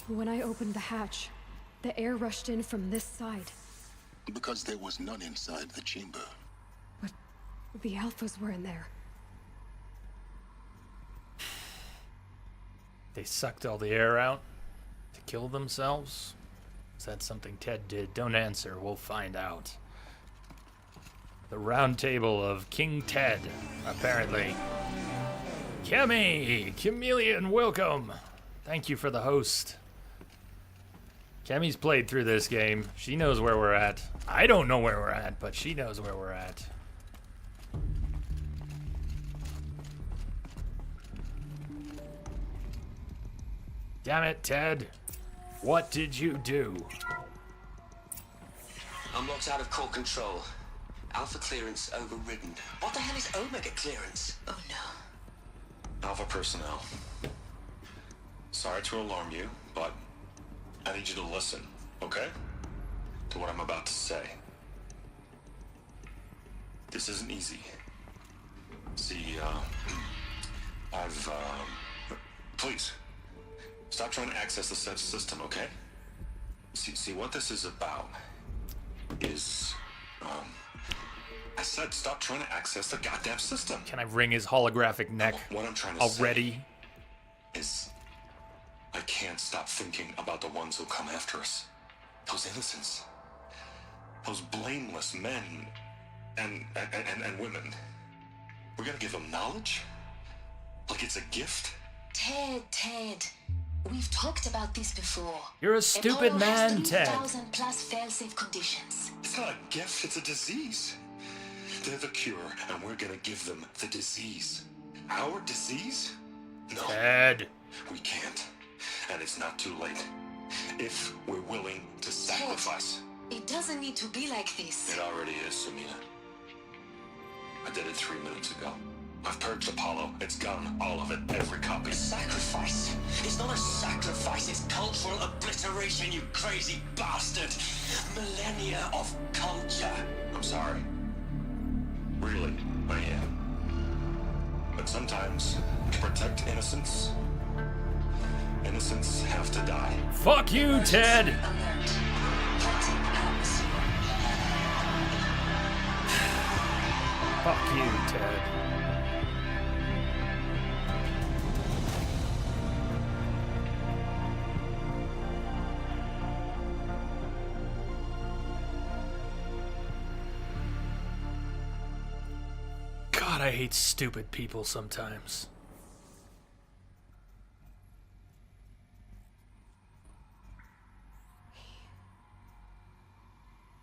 Speaker 4: When I opened the hatch, the air rushed in from this side.
Speaker 7: Because there was none inside the chamber.
Speaker 4: But the Alphas were in there.
Speaker 1: They sucked all the air out to kill themselves? Is that something Ted did? Don't answer, we'll find out. The round table of King Ted, apparently. Kemi! Chameleon, welcome! Thank you for the host. Kemi's played through this game. She knows where we're at. I don't know where we're at, but she knows where we're at. Damn it, Ted. What did you do?
Speaker 3: I'm locked out of core control. Alpha clearance overridden. What the hell is Omega clearance?
Speaker 11: Oh no.
Speaker 12: Alpha personnel. Sorry to alarm you, but I need you to listen, okay? To what I'm about to say. This isn't easy. See, please, stop trying to access the system, okay? See, what this is about is, I said stop trying to access the goddamn system.
Speaker 1: Can I wring his holographic neck
Speaker 12: What I'm trying to
Speaker 1: already?
Speaker 12: say is I can't stop thinking about the ones who come after us. Those innocents. Those blameless men and women. We're gonna give them knowledge? Like it's a gift?
Speaker 11: Ted. We've talked about this before.
Speaker 1: You're a stupid man, Ted.
Speaker 11: 3,000 plus fail-safe conditions.
Speaker 12: It's not a gift, it's a disease. They're the cure, and we're gonna give them the disease. Our disease? No.
Speaker 1: Ted.
Speaker 12: We can't. And it's not too late. If we're willing to sacrifice.
Speaker 11: Ted, it doesn't need to be like this.
Speaker 12: It already is, Samina. I did it 3 minutes ago. I've purged Apollo. It's gone. All of it. Every copy.
Speaker 3: Sacrifice? It's not a sacrifice, it's cultural obliteration, you crazy bastard! Millennia of culture!
Speaker 12: I'm sorry. Really, I am. But sometimes, to protect innocence, innocents have to die.
Speaker 1: Fuck you, Ted! Fuck you, Ted. God, I hate stupid people sometimes.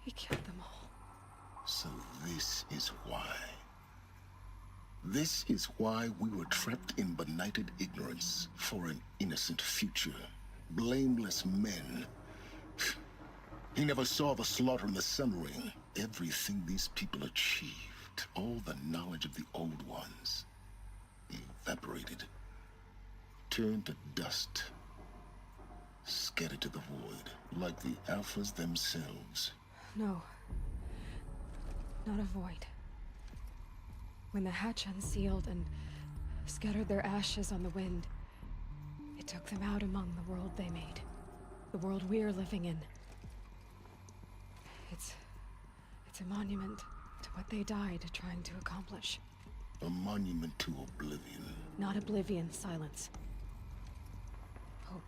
Speaker 4: He killed them all.
Speaker 7: So this is why. This is why we were trapped in benighted ignorance for an innocent future. Blameless men. He never saw the slaughter in the Sun Ring. Everything these people achieved. all the knowledge of the old ones evaporated, turned to dust, scattered to the void, like the Alphas themselves.
Speaker 4: No. Not a void. When the hatch unsealed and scattered their ashes on the wind, it took them out among the world they made. The world we're living in. It's a monument to what they died trying to accomplish.
Speaker 7: A monument to oblivion.
Speaker 4: Not oblivion, silence. Hope.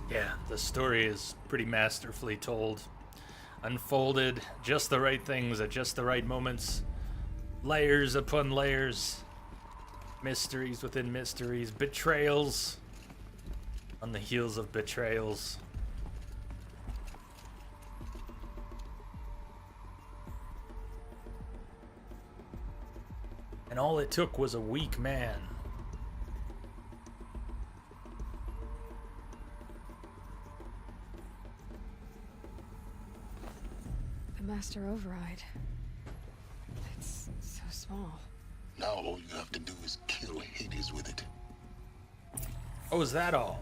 Speaker 1: Yeah, the story is pretty masterfully told. Unfolded just the right things at just the right moments. Layers upon layers. Mysteries within mysteries. Betrayals on the heels of betrayals. And all it took was a weak man.
Speaker 4: The Master Override. It's so small.
Speaker 7: Now all you have to do is kill Hades with it.
Speaker 1: Oh, is that all?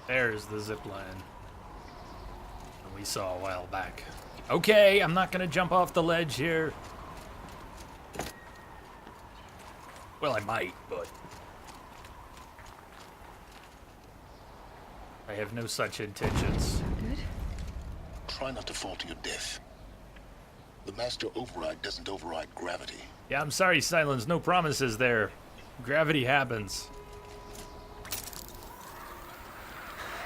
Speaker 1: There's the zip line that we saw a while back. Okay, I'm not gonna jump off the ledge here. Well, I might, but I have no such intentions.
Speaker 4: Good?
Speaker 7: Try not to fall to your death. The Master Override doesn't override gravity.
Speaker 1: Yeah, I'm sorry, Silence. No promises there. Gravity happens.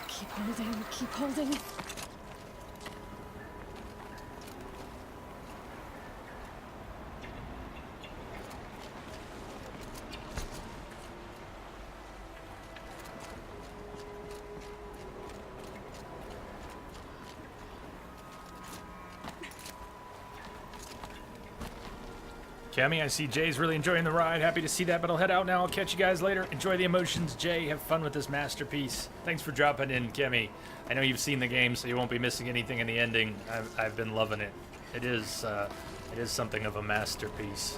Speaker 4: Keep holding, keep holding.
Speaker 1: Cammy, I see Jay's really enjoying the ride. Happy to see that, but I'll head out now. I'll catch you guys later. Enjoy the emotions, Jay. Have fun with this masterpiece. Thanks for dropping in, Cammy. I know you've seen the game, so you won't be missing anything in the ending. I've been loving it. It is something of a masterpiece.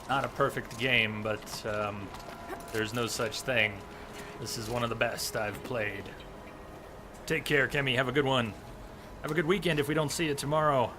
Speaker 1: Not a perfect game, but there's no such thing. This is one of the best I've played. Take care, Cammy. Have a good one. Have a good weekend if we don't see you tomorrow.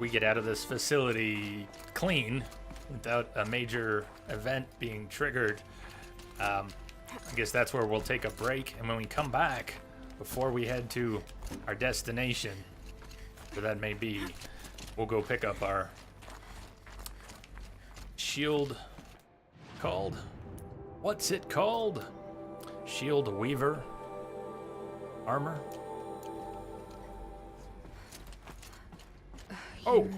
Speaker 1: We get out of this facility clean without a major event being triggered. I guess that's where we'll take a break, and when we come back, before we head to our destination, where that may be, we'll go pick up our shield called? What's it called? Shield Weaver armor? Oh,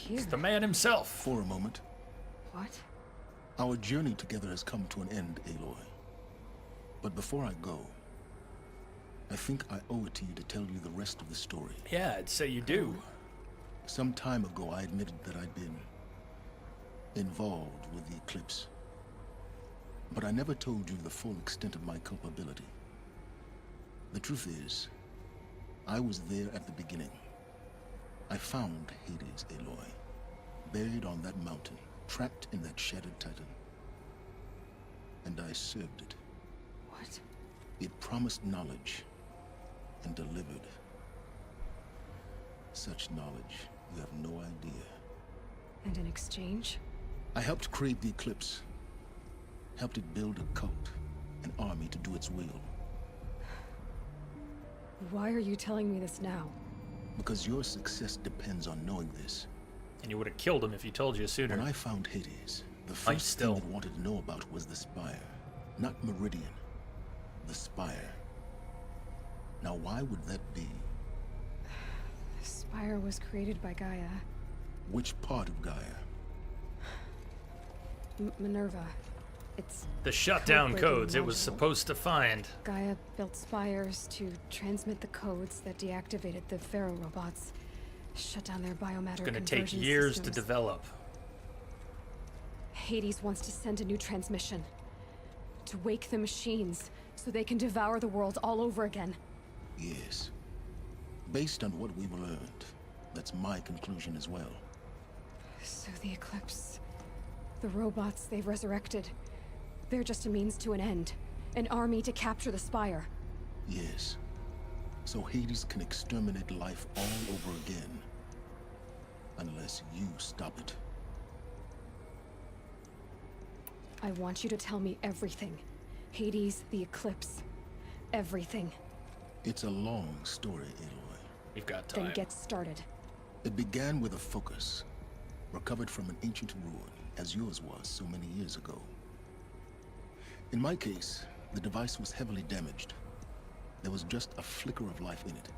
Speaker 1: it's the man himself.
Speaker 7: For a moment.
Speaker 4: What?
Speaker 7: Our journey together has come to an end, Aloy. But before I go, I think I owe it to you to tell you the rest of the story.
Speaker 1: Yeah, I'd say you do.
Speaker 7: Some time ago, I admitted that I'd been involved with the Eclipse. But I never told you the full extent of my culpability. The truth is, I was there at the beginning. I found Hades, Aloy, buried on that mountain, trapped in that shattered titan. And I served it.
Speaker 4: What?
Speaker 7: It promised knowledge, and delivered. Such knowledge, you have no idea.
Speaker 4: And in exchange?
Speaker 7: I helped create the Eclipse. Helped it build a cult, an army to do its will.
Speaker 4: Why are you telling me this now?
Speaker 7: Because your success depends on knowing this.
Speaker 1: And you would have killed him if he told you sooner.
Speaker 7: When I found Hades, the first thing it wanted to know about was the Spire. Not Meridian. The Spire. Now why would that be?
Speaker 4: The Spire was created by Gaia.
Speaker 7: Which part of Gaia?
Speaker 4: Minerva. It's
Speaker 1: the shutdown codes it was
Speaker 4: module.
Speaker 1: supposed to find.
Speaker 4: Gaia built spires to transmit the codes that deactivated the Pharaoh robots, shut down their biomatter.
Speaker 1: It's gonna take years to develop.
Speaker 4: Hades wants to send a new transmission to wake the machines so they can devour the world all over again.
Speaker 7: Yes. Based on what we've learned, that's my conclusion as well.
Speaker 4: So the Eclipse, the robots they've resurrected, they're just a means to an end. An army to capture the Spire.
Speaker 7: Yes. So Hades can exterminate life all over again. Unless you stop it.
Speaker 4: I want you to tell me everything. Hades, the Eclipse, everything.
Speaker 7: It's a long story, Aloy.
Speaker 1: We've got time.
Speaker 4: Then get started.
Speaker 7: It began with a focus, recovered from an ancient ruin, as yours was so many years ago. In my case, the device was heavily damaged. There was just a flicker of life in it.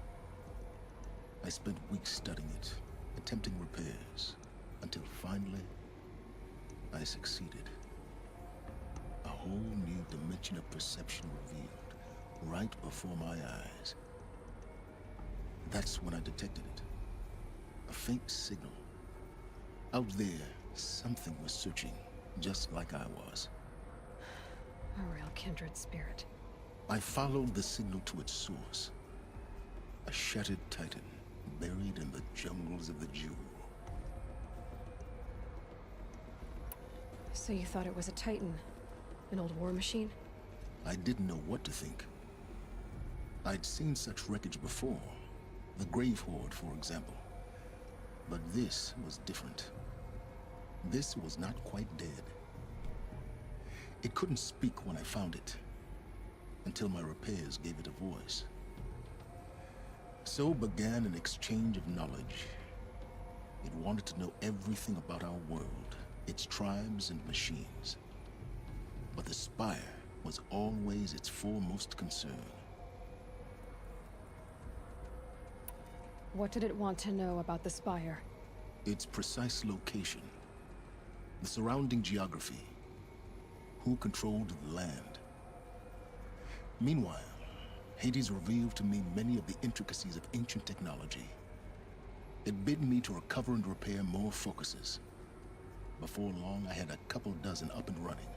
Speaker 7: I spent weeks studying it, attempting repairs, until finally, I succeeded. A whole new dimension of perception revealed, right before my eyes. That's when I detected it. A faint signal. Out there, something was searching, just like I was.
Speaker 4: A real kindred spirit.
Speaker 7: I followed the signal to its source. A shattered titan, buried in the jungles of the Jewel.
Speaker 4: So you thought it was a Titan? An old war machine?
Speaker 7: I didn't know what to think. I'd seen such wreckage before. The Grave Horde, for example. But this was different. This was not quite dead. It couldn't speak when I found it, until my repairs gave it a voice. So began an exchange of knowledge. It wanted to know everything about our world, its tribes and machines. But the Spire was always its foremost concern.
Speaker 4: What did it want to know about the Spire?
Speaker 7: Its precise location, the surrounding geography, who controlled the land. Meanwhile, Hades revealed to me many of the intricacies of ancient technology. It bid me to recover and repair more focuses. Before long, I had a couple dozen up and running.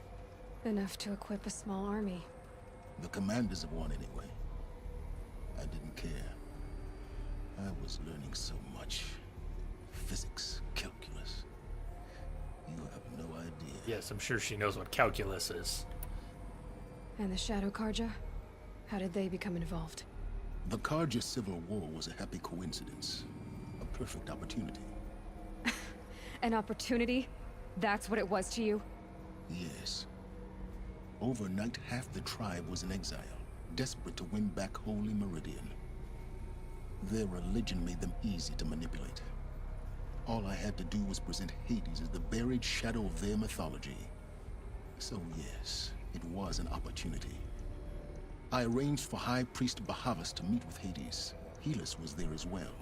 Speaker 4: Enough to equip a small army.
Speaker 7: The commanders of one, anyway. I didn't care. I was learning so much. Physics, calculus. You have no idea.
Speaker 1: Yes, I'm sure she knows what calculus is.
Speaker 4: And the Shadow Carja? How did they become involved?
Speaker 7: The Carja Civil War was a happy coincidence. A perfect opportunity.
Speaker 4: An opportunity? That's what it was to you?
Speaker 7: Yes. Overnight, half the tribe was in exile, desperate to win back Holy Meridian. Their religion made them easy to manipulate. All I had to do was present Hades as the buried shadow of their mythology. So yes, it was an opportunity. I arranged for High Priest Bahavas to meet with Hades. Helis was there as well.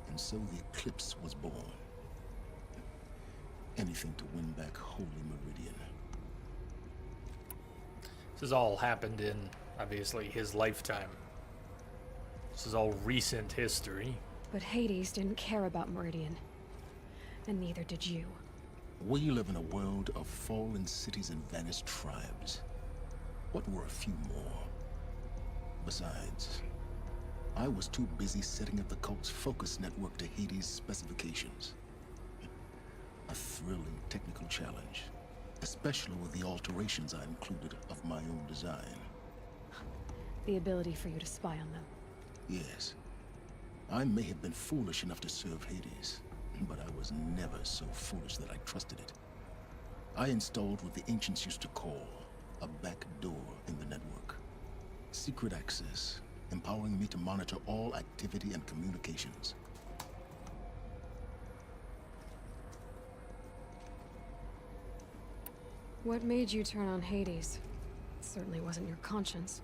Speaker 7: And so the Eclipse was born. Anything to win back Holy Meridian.
Speaker 1: This has all happened in, obviously, his lifetime. This is all recent history.
Speaker 4: But Hades didn't care about Meridian. And neither did you.
Speaker 7: We live in a world of fallen cities and vanished tribes. What were a few more? Besides, I was too busy setting up the cult's focus network to Hades' specifications. A thrilling technical challenge, especially with the alterations I included of my own design.
Speaker 4: The ability for you to spy on them.
Speaker 7: Yes. I may have been foolish enough to serve Hades, but I was never so foolish that I trusted it. I installed what the ancients used to call a back door in the network. Secret access, empowering me to monitor all activity and communications.
Speaker 4: What made you turn on Hades? It certainly wasn't your conscience.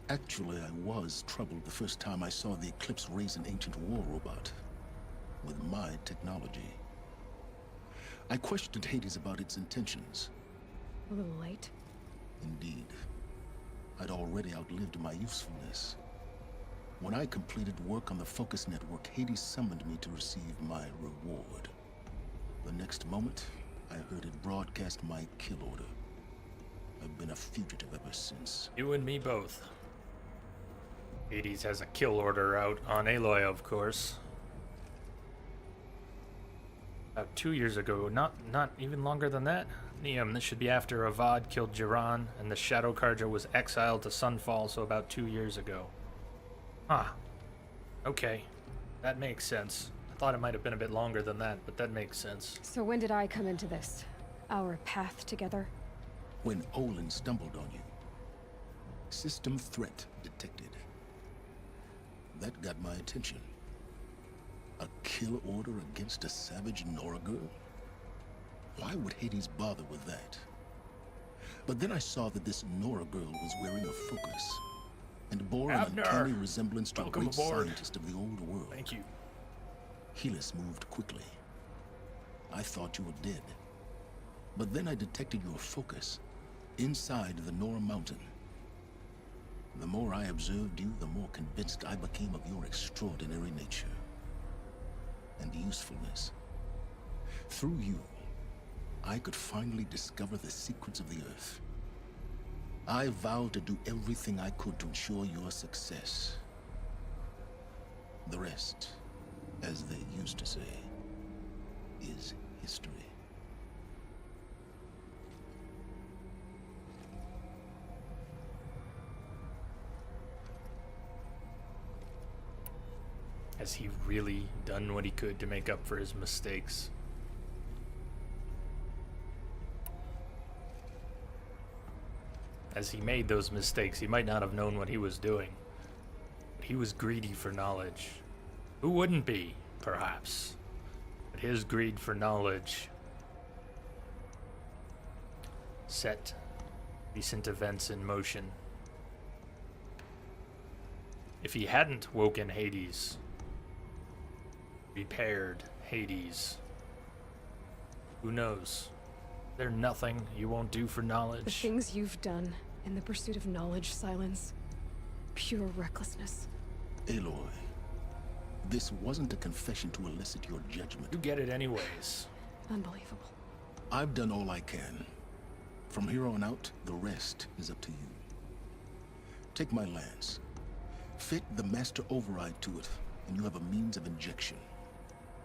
Speaker 7: Actually, I was troubled the first time I saw the Eclipse raise an ancient war robot with my technology. I questioned Hades about its intentions.
Speaker 4: A little late.
Speaker 7: Indeed. I'd already outlived my usefulness. When I completed work on the Focus Network, Hades summoned me to receive my reward. The next moment, I heard it broadcast my kill order. I've been a fugitive ever since.
Speaker 1: You and me both. Hades has a kill order out on Aloy, of course. About 2 years ago, not even longer than that. Neum, this should be after Avad killed Jiran, and the Shadow Carja was exiled to Sunfall, so about 2 years ago. Ah, okay. That makes sense. I thought it might have been a bit longer than that, but that makes sense.
Speaker 4: So when did I come into this? Our path together?
Speaker 7: When Olin stumbled on you. System threat detected. That got my attention. A kill order against a savage Nora girl? Why would Hades bother with that? But then I saw that this Nora girl was wearing a focus and bore an uncanny resemblance to a great scientist of the old world.
Speaker 1: Thank you.
Speaker 7: Helis moved quickly. I thought you were dead. But then I detected your focus inside the Nora mountain. The more I observed you, the more convinced I became of your extraordinary nature and usefulness. Through you, I could finally discover the secrets of the Earth. I vowed to do everything I could to ensure your success. The rest, as they used to say, is history.
Speaker 1: Has he really done what he could to make up for his mistakes? As he made those mistakes, he might not have known what he was doing. But he was greedy for knowledge. Who wouldn't be, perhaps? But his greed for knowledge set recent events in motion. If he hadn't woken Hades, repaired Hades, who knows? There's nothing you won't do for knowledge.
Speaker 4: The things you've done in the pursuit of knowledge, Silence. Pure recklessness.
Speaker 7: Aloy, this wasn't a confession to elicit your judgment.
Speaker 1: You get it anyways.
Speaker 4: Unbelievable.
Speaker 7: I've done all I can. From here on out, the rest is up to you. Take my lance. Fit the master override to it, and you have a means of injection.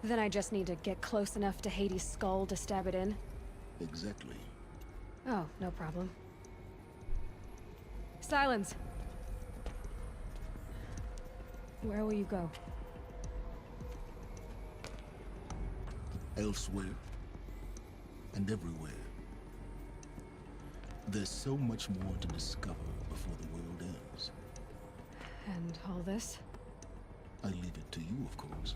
Speaker 4: Then I just need to get close enough to Hades' skull to stab it in?
Speaker 7: Exactly.
Speaker 4: Oh, no problem. Silence! Where will you go?
Speaker 7: Elsewhere. And everywhere. There's so much more to discover before the world ends.
Speaker 4: And all this?
Speaker 7: I leave it to you, of course.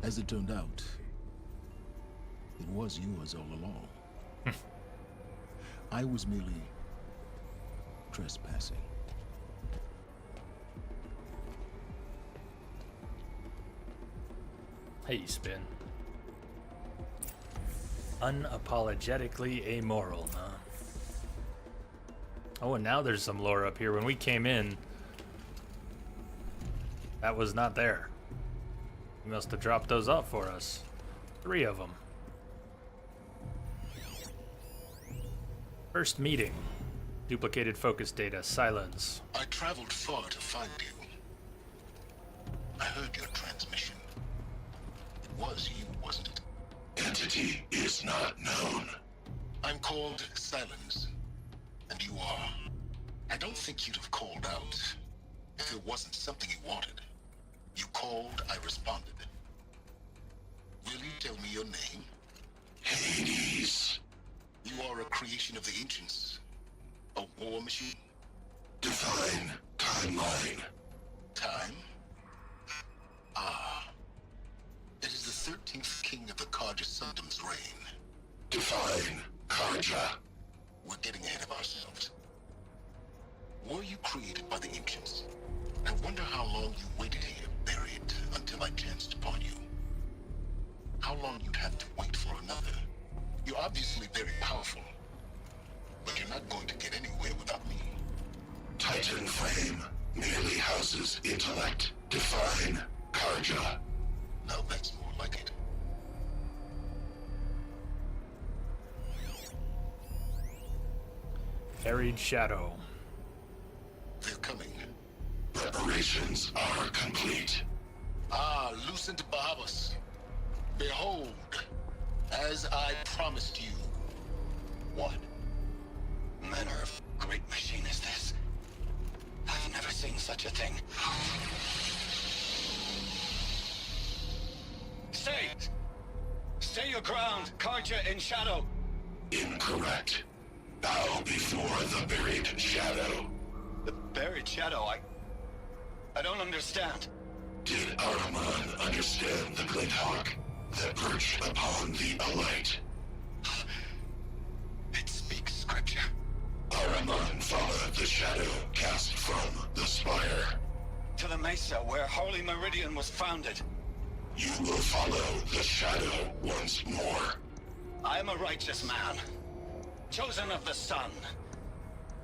Speaker 7: As it turned out, it was yours all along. I was merely trespassing.
Speaker 1: Hey, Spin. Unapologetically amoral, huh? Oh, and now there's some lore up here. When we came in, that was not there. He must have dropped those off for us. 3 of them. First meeting. Duplicated focus data. Silence.
Speaker 7: I traveled far to find you. I heard your transmission. It was you, wasn't it?
Speaker 14: Entity is not known.
Speaker 7: I'm called Silence. And you are. I don't think you'd have called out if it wasn't something you wanted. called, I responded. Will you tell me your name?
Speaker 14: Hades.
Speaker 7: You are a creation of the ancients. A war machine?
Speaker 14: Define timeline.
Speaker 7: Time? Ah. It is the 13th king of the Carja Sundom's reign.
Speaker 14: Define Carja.
Speaker 7: We're getting ahead of ourselves. Were you created by the ancients? I wonder how long you waited here, buried, until I chanced upon you. How long you'd have to wait for another. You're obviously very powerful, but you're not going to get anywhere without me.
Speaker 14: Titan Flame merely houses intellect. Define Carja.
Speaker 7: Now that's more like it.
Speaker 1: Buried shadow.
Speaker 7: They're coming.
Speaker 14: Preparations are complete.
Speaker 7: Ah, Lucent Bahavas. Behold, as I promised you.
Speaker 10: What manner of great machine is this? I've never seen such a thing. Stay! Stay your ground, Carja in shadow!
Speaker 14: Incorrect. Bow before the buried shadow.
Speaker 10: The buried shadow, I don't understand.
Speaker 14: Did Araman understand the Glinthawk that perched upon the Alight?
Speaker 10: It speaks scripture.
Speaker 14: Araman followed the shadow cast from the spire.
Speaker 10: To the mesa where Holy Meridian was founded.
Speaker 14: You will follow the shadow once more.
Speaker 10: I am a righteous man, chosen of the sun.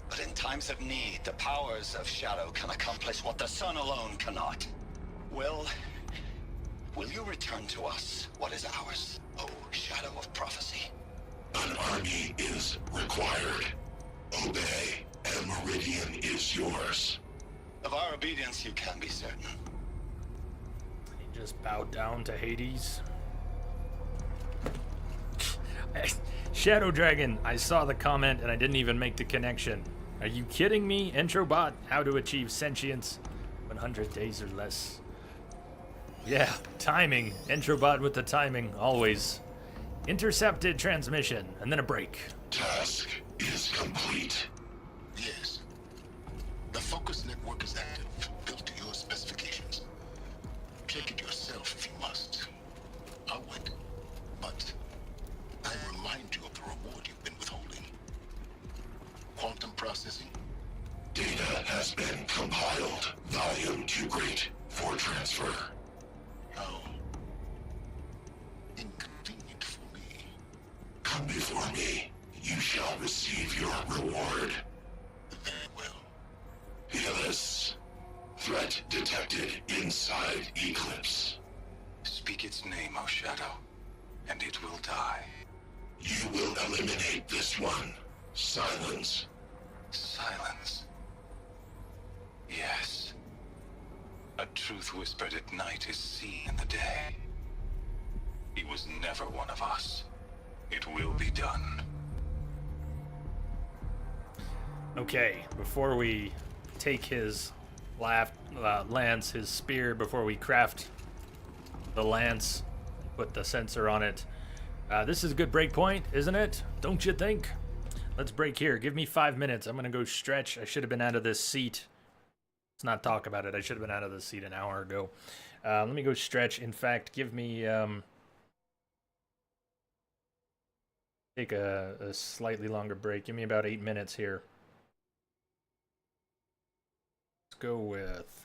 Speaker 10: But in times of need, the powers of shadow can accomplish what the sun alone cannot. Will you return to us what is ours, O Shadow of Prophecy?
Speaker 14: An army is required. Obey, and Meridian is yours.
Speaker 10: Of our obedience you can be certain.
Speaker 1: He just bowed down to Hades. Shadow Dragon, I saw the comment and I didn't even make the connection. Are you kidding me? Introbot, how to achieve sentience. 100 days or less. Yeah, timing. Introbot with the timing, always. Intercepted transmission, and then a break.
Speaker 14: Task is complete.
Speaker 7: Yes. The focus network is active, built to your specifications. Check it yourself if you must. I'll wait. But I remind you of the reward you've been withholding. Quantum processing?
Speaker 14: Data has been compiled. Volume too great for transfer.
Speaker 7: How inconvenient for me.
Speaker 14: Come before me. You shall receive your reward.
Speaker 7: Very well.
Speaker 14: Helis. Threat detected inside Eclipse.
Speaker 5: Speak its name, O Shadow, and it will die.
Speaker 14: You will eliminate this one. Silence.
Speaker 5: Silence. Yes. A truth whispered at night is seen in the day. He was never one of us. It will be done.
Speaker 1: Okay, before we take his lance, his spear, before we craft the lance, put the sensor on it. This is a good break point, isn't it? Don't you think? Let's break here. Give me 5 minutes. I'm gonna go stretch. I should have been out of this seat. Let's not talk about it. I should have been out of this seat an hour ago. Let me go stretch. In fact, give me take a slightly longer break. Give me about 8 minutes here. Let's go with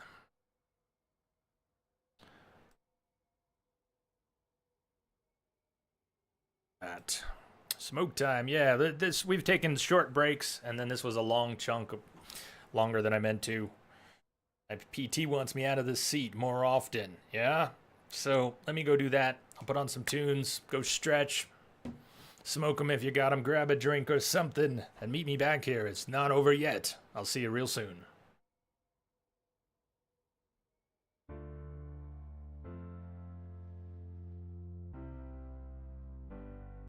Speaker 1: that. Smoke time. Yeah, this we've taken short breaks, and then this was a long chunk, longer than I meant to. My PT wants me out of this seat more often. Yeah, so let me go do that. I'll put on some tunes, go stretch, smoke them if you got them, grab a drink or something, and meet me back here. It's not over yet. I'll see you real soon.